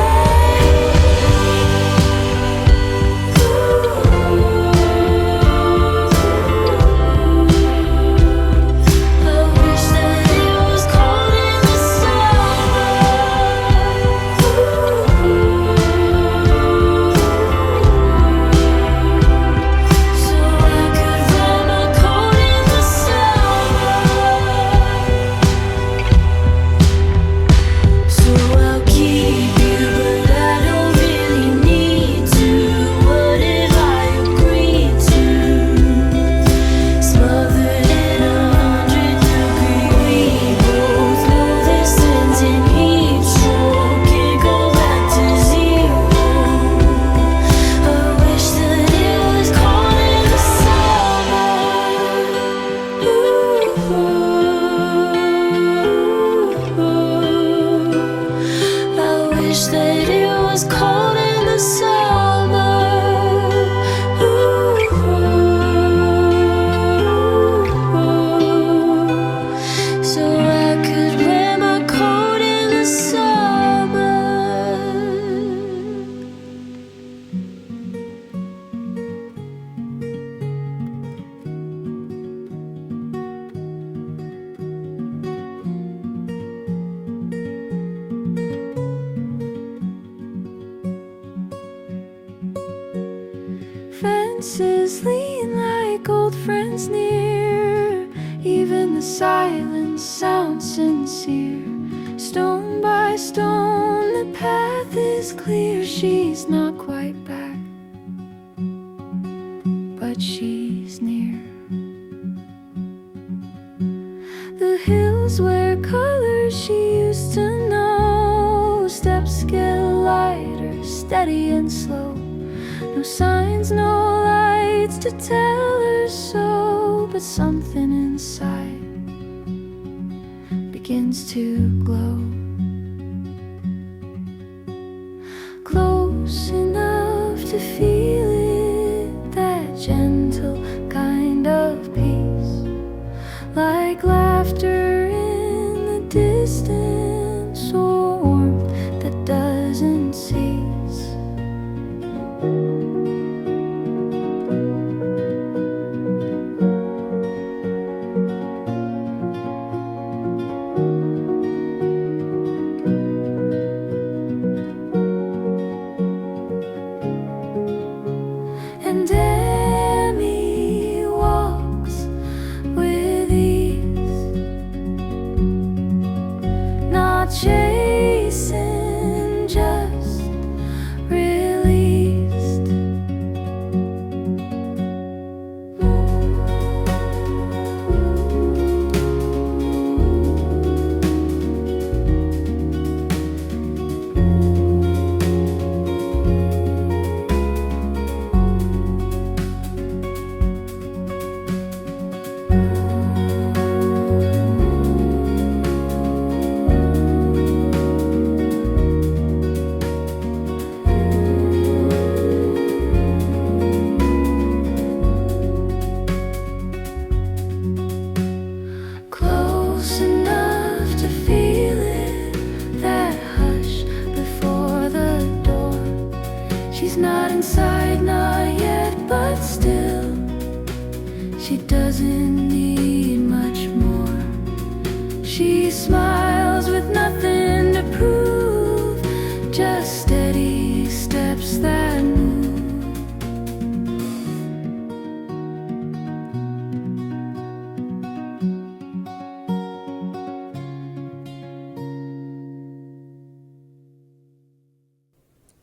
senses lean like old friends near. Even the silence sounds sincere. Stone by stone, the path is clear. She's not quite back, but she's near. The hills wear colors she used to know. Steps get lighter, steady and slow. No signs, no lights to tell her so. But something inside begins to glow. Close enough to feel it, that gentle kind of peace. Like laughter in the distance, or warmth that doesn't cease. And Emmy walks with ease, not chasing, just released. Close enough to feel it, that hush before the door. She's not inside, not yet, but still, she doesn't need much more. She smiles with nothing to prove, just steady steps that move.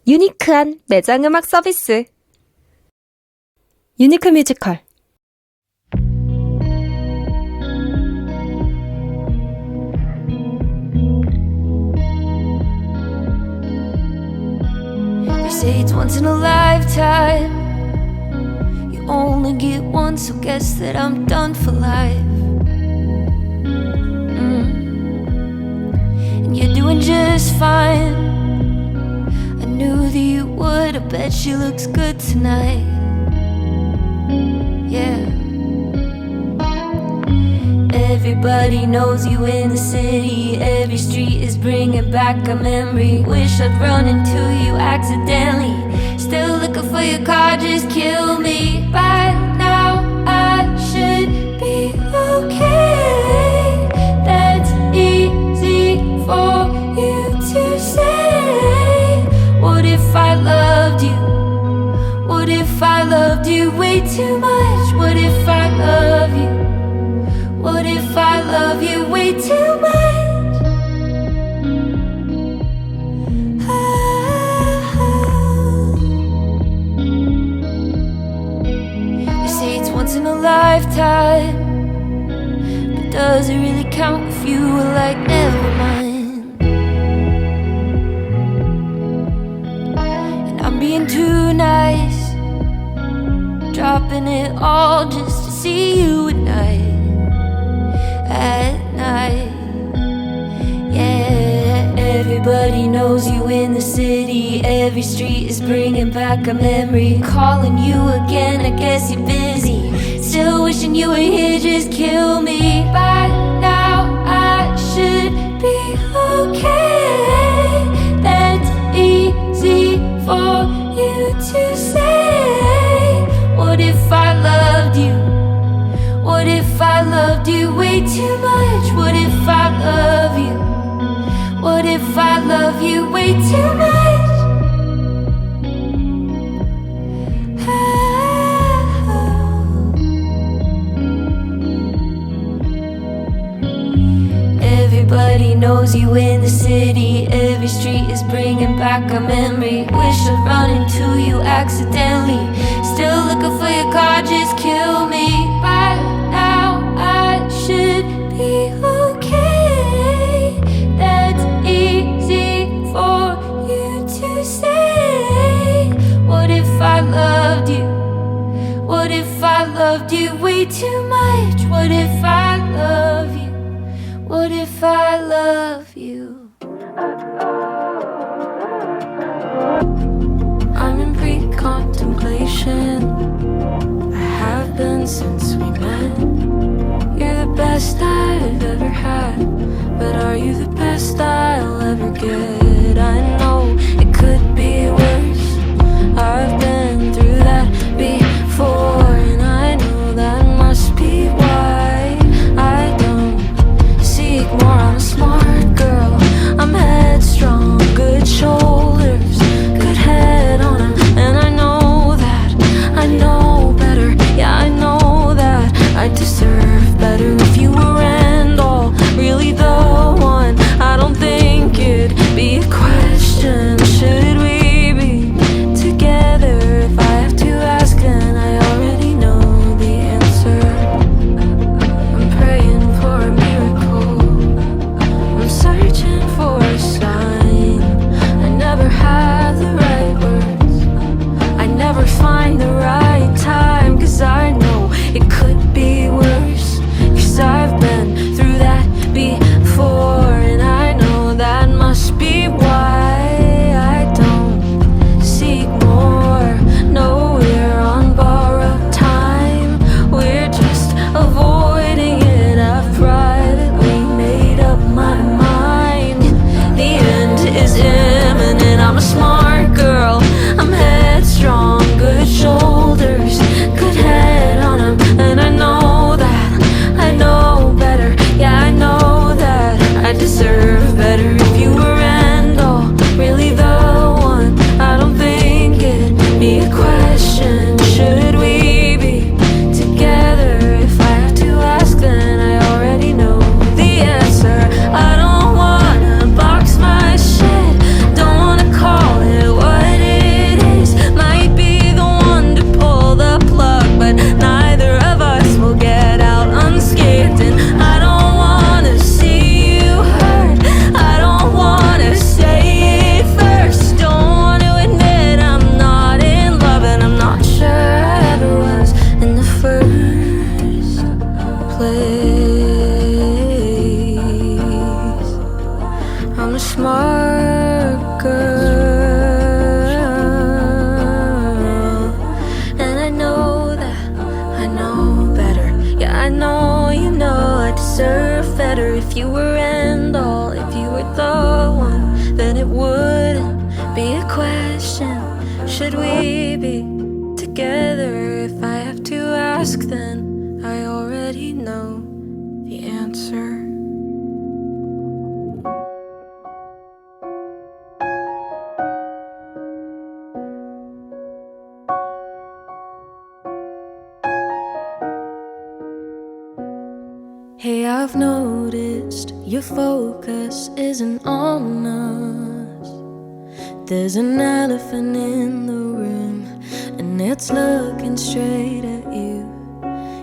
유니크한 매장 음악 서비스. 유니크 뮤지컬. They say it's once in a lifetime. You only get one, so guess that I'm done for life. And you're doing just fine. I knew that you would. I bet she looks good tonight. Yeah. Everybody knows you in the city. Every street is bringing back a memory. Wish I'd run into you accidentally. Still looking for your car, just kill me. By now I should be okay. That's easy for you to say. What if I loved you? What if I loved you way too much? What if I love you? What if I love you way too much? You say it's once in a lifetime, but does it really count if you were like, never mind? And I'm being too nice, dropping it all just to see you at night. At night, yeah. Everybody knows you in the city. Every street is bringing back a memory. Calling you again, I guess you're busy. Still wishing you were here, just kill me. By now I should be okay. That's easy for you to say. What if I loved you? What if I loved you way too much? What if I love you? What if I love you way too much? knows you in the city. Every street is bringing back a memory. Wish I'd run into you accidentally. Still looking for your car, just kill me. By now I should be okay. That's easy for you to say. What if I loved you? What if I loved you way too much? What if I love you? What if I love you? I'm in pre-contemplation. I have been since we met. You're the best I've ever had, but are you the best I'll ever get? I know it could be worse. I've been through that before, and I know that must be why I don't seek more. I'm a smart girl, I'm headstrong, good shoulders, good head on 'em, and I know that, I know better, yeah I know that I deserve better. If you were end all, really the one, I don't think it'd be a question. Should we be together? If I have to ask, then I already know the answer. I'm praying for a miracle, I'm searching for a sign. I never have the right words, I never find the right time, 'cause I know it could be worse, 'cause I've been through that before, and I know that must be why I don't seek more. No, we're on borrowed time, we're just avoiding it. I've privately made up my mind, the end is imminent. I'm a smart girl, I'm headstrong, good shoulders, good head on 'em, and I know that, I know better, yeah I know that I deserve better. If you were end all, really the one, I don't think it'd be a question. Should we be together? If I have to ask, then I already know the answer. I don't wanna box my shit, don't wanna call it what it is. Might be the one to pull the plug, but neither of us will get out unscathed. And I don't wanna see you hurt, I don't wanna say it first. Don't wanna admit I'm not in love, and I'm not sure I ever was in the first place. I'm a smart girl, and I know that, I know better, yeah I know, you know I deserve better. If you were end all, if you were the one, then it wouldn't be a question. Should we be together? If I have to ask, then I already know the answer. Hey, I've noticed your focus isn't on us. There's an elephant in the room, and it's looking straight at you.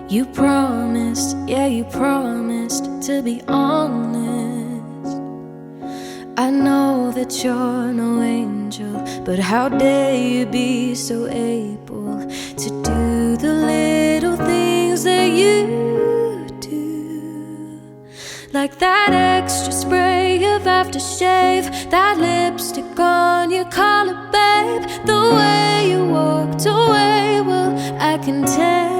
You promised, yeah you promised to be honest. I know that you're no angel, but how dare you be so able to do the little things that you like that extra spray of aftershave, that lipstick on your collar, babe. The way you walked away, well, I can tell.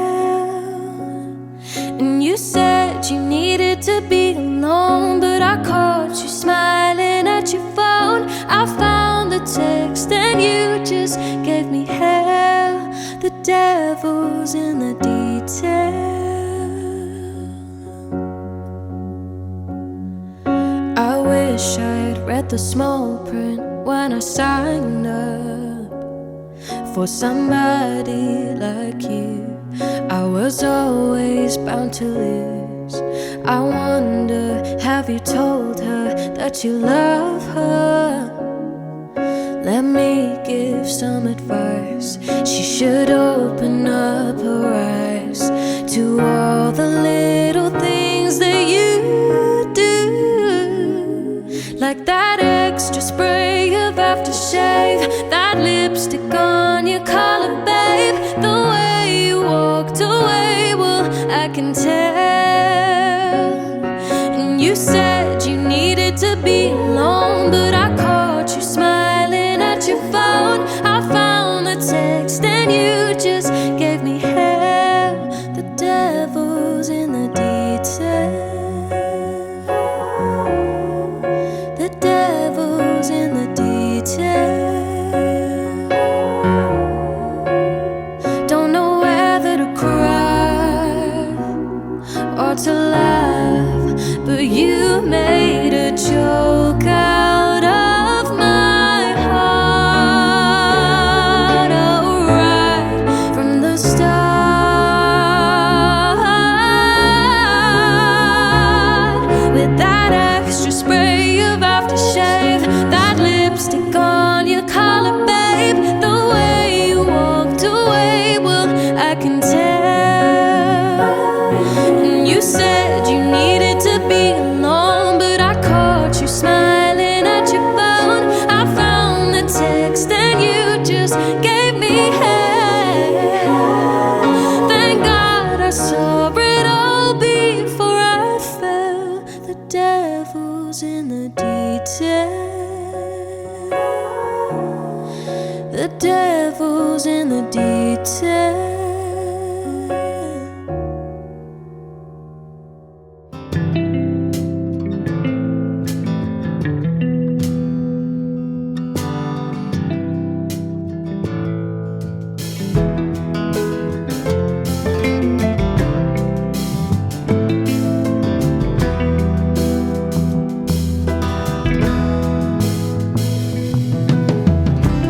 And you said you needed to be alone, but I caught you smiling at your phone. I found the text and you just gave me hell. The devil's in the details. I wish I'd read the small print when I signed up for somebody like you. I was always bound to lose. I wonder, have you told her that you love her. Let me give some advice. She should open up her eyes to all the little things that you do, like that extra spray of aftershave, that lipstick on your collar, babe, the way you walked away, well, I can tell. And you said you needed to be alone, but I caught you smiling at your phone. I found the text and you just gave me hell. The devil's in the detail. The devil's in the detail. Don't know whether to cry or to laugh, but you made a joke out of my heart. Oh, right from the start, with that extra spray of aftershave, that lipstick on your collar, babe, the way you walked away, well, I can tell. And you said you needed to be alone, but I caught you smiling at your phone. I found the text and you just gave me hell. Thank God I saw it all before I fell. The devil's in the detail. The devil's in the detail.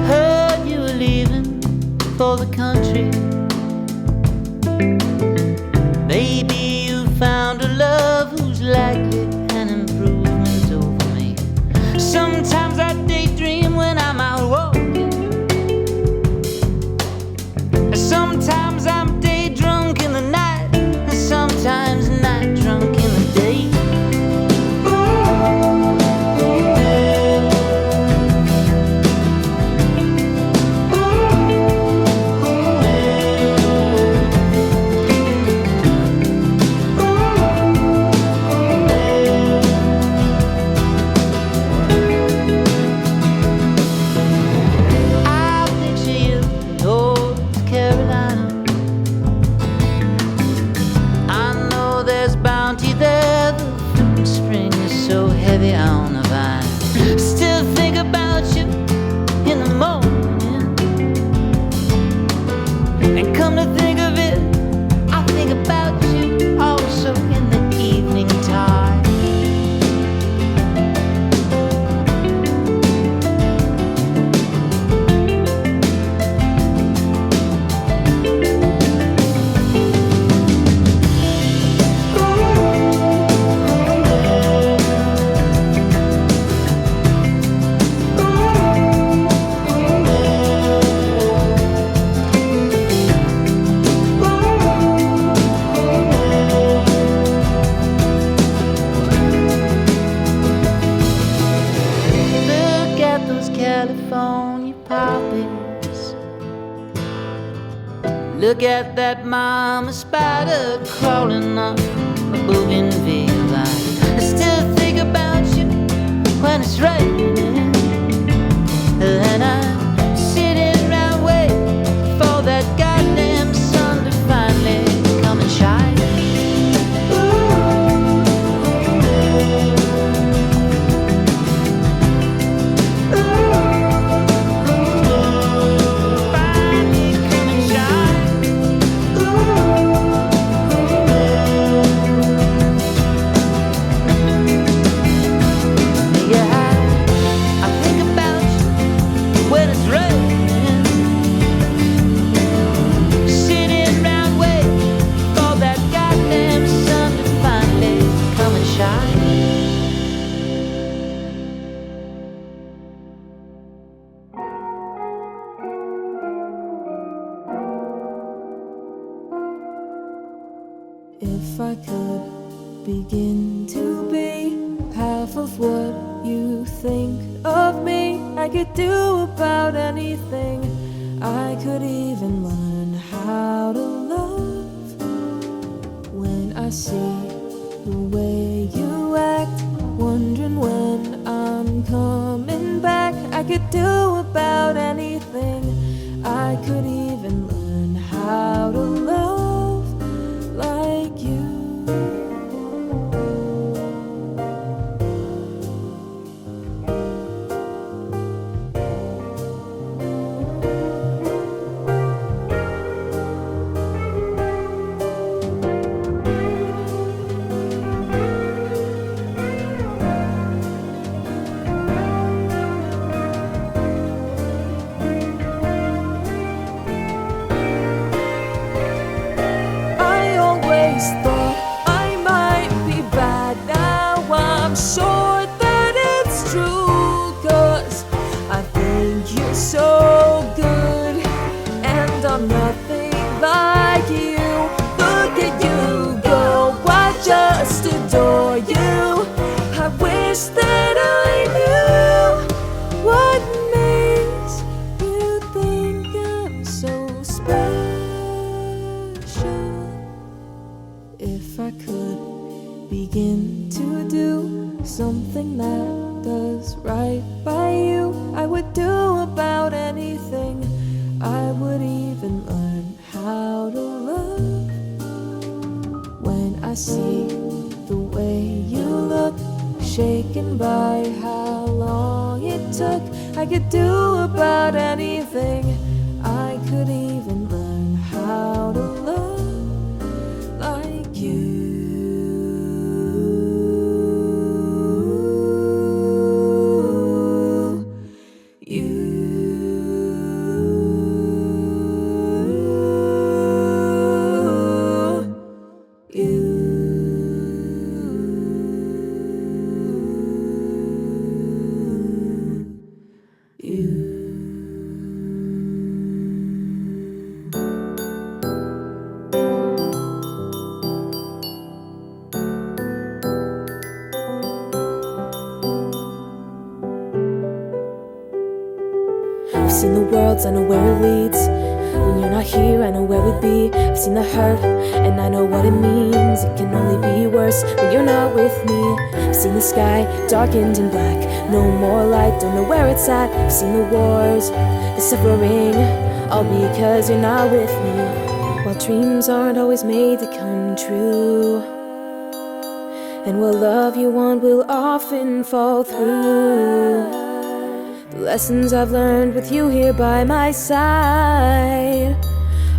Heard you were leaving for the country. Maybe you found a love who's likely an improvement over me. Sometimes I daydream when I'm out walking. Sometimes I'm day drunk in the night, and sometimes night drunk in the day. I picture you in North Carolina. I know there's bounty there. The fruit in spring is so heavy on the vine. Still think about you in the morning. And come to think of it, I think about you also in the evening time. Look at those California poppies. Look at that mama spider crawling up a bougainville vine. I still think about you when it's raining, and I'm sitting around waiting for that goddamn sun to finally come and shine. Finally come and shine. Yeah. If I could begin to be half of what you think of me, I could do about anything. I could even learn how to love. When I see the way you act, wondering when I'm coming back, I could do about anything. I could even learn how to love like you. Thought I might be bad, now I'm sure that it's true, 'cause I think you're so good and I'm nothing like you. Look at you go, I just adore you. I wish that I knew what makes you think I'm so special. If I could begin to do something that does right by you, I would do about anything. I would even learn how to love. When I see the way you look, shaken by how long it took, I could do about anything. I could even learn how to love like you. I've seen the world, I know where it leads. When you're not here, I know where we'd be. I've seen the hurt, and I know what it means. It can only be worse when you're not with me. I've seen the sky, darkened in black. No more light, don't know where it's at. I've seen the wars, the suffering, all because you're not with me. While dreams aren't always made to come true, and what love you want will often fall through. The lessons I've learned with you here by my side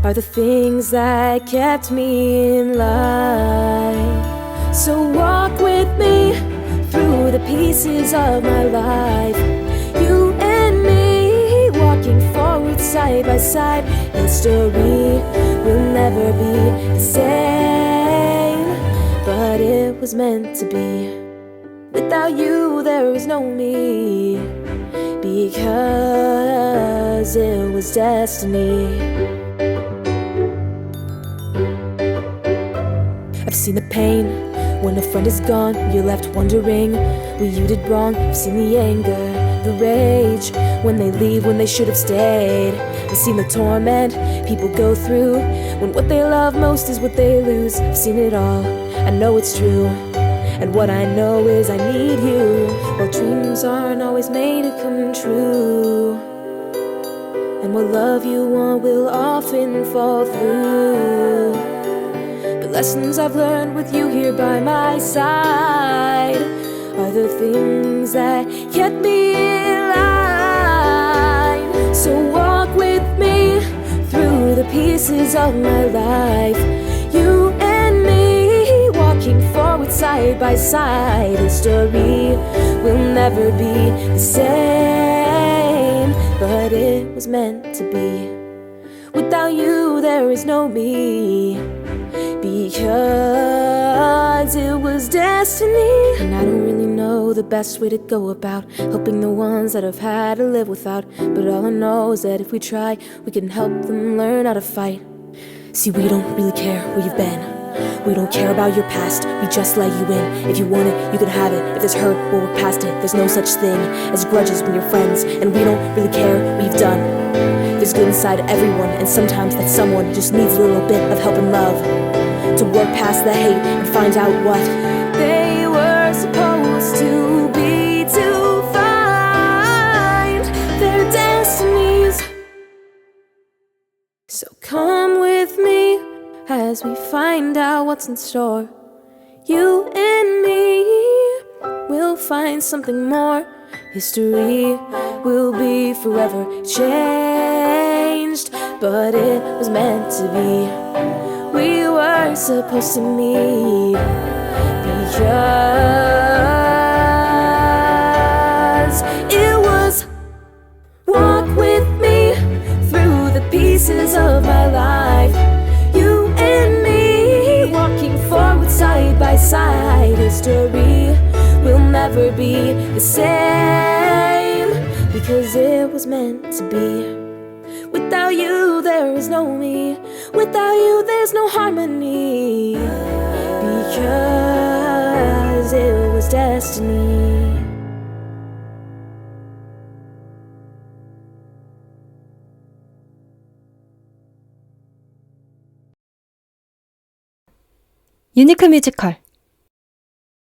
are the things that kept me in line. So walk with me through the pieces of my life. You and me walking forward side by side. History will never be the same, but it was meant to be. Without you there is no me, because it was destiny. I've seen the pain when a friend is gone, you're left wondering what you did wrong. I've seen the anger, the rage, when they leave when they should have stayed. I've seen the torment people go through when what they love most is what they lose. I've seen it all, I know it's true, and what I know is I need you. While dreams aren't always made to come true, and what love you want will often fall through. The lessons I've learned with you here by my side are the things that kept me in line. So walk with me through the pieces of my life. You and me walking forward side by side. History will never be the same, but it was meant to be. Without you there is no me, because it was destiny. And I don't really know the best way to go about helping the ones that I've had to live without, but all I know is that if we try, we can help them learn how to fight. See, we don't really care where you've been We don't care about your past, we just let you in. If you want it, you can have it. If there's hurt, we'll work past it. There's no such thing as grudges when you're friends, and we don't really care what you've done. There's good inside everyone, and sometimes that someone just needs a little bit of help and love to work past the hate and find out what They were supposed to be, to find their destinies. So come with me as we find out what's in store. You and me will find something more. History will be forever changed, but it was meant to be. We were supposed to meet because it was walk with me through the pieces of my life. You and me walking forward side by side. History will never be the same because it was meant to be. Without you there is no me. Without you there's no harmony. Because it was destiny. 유니크 뮤지컬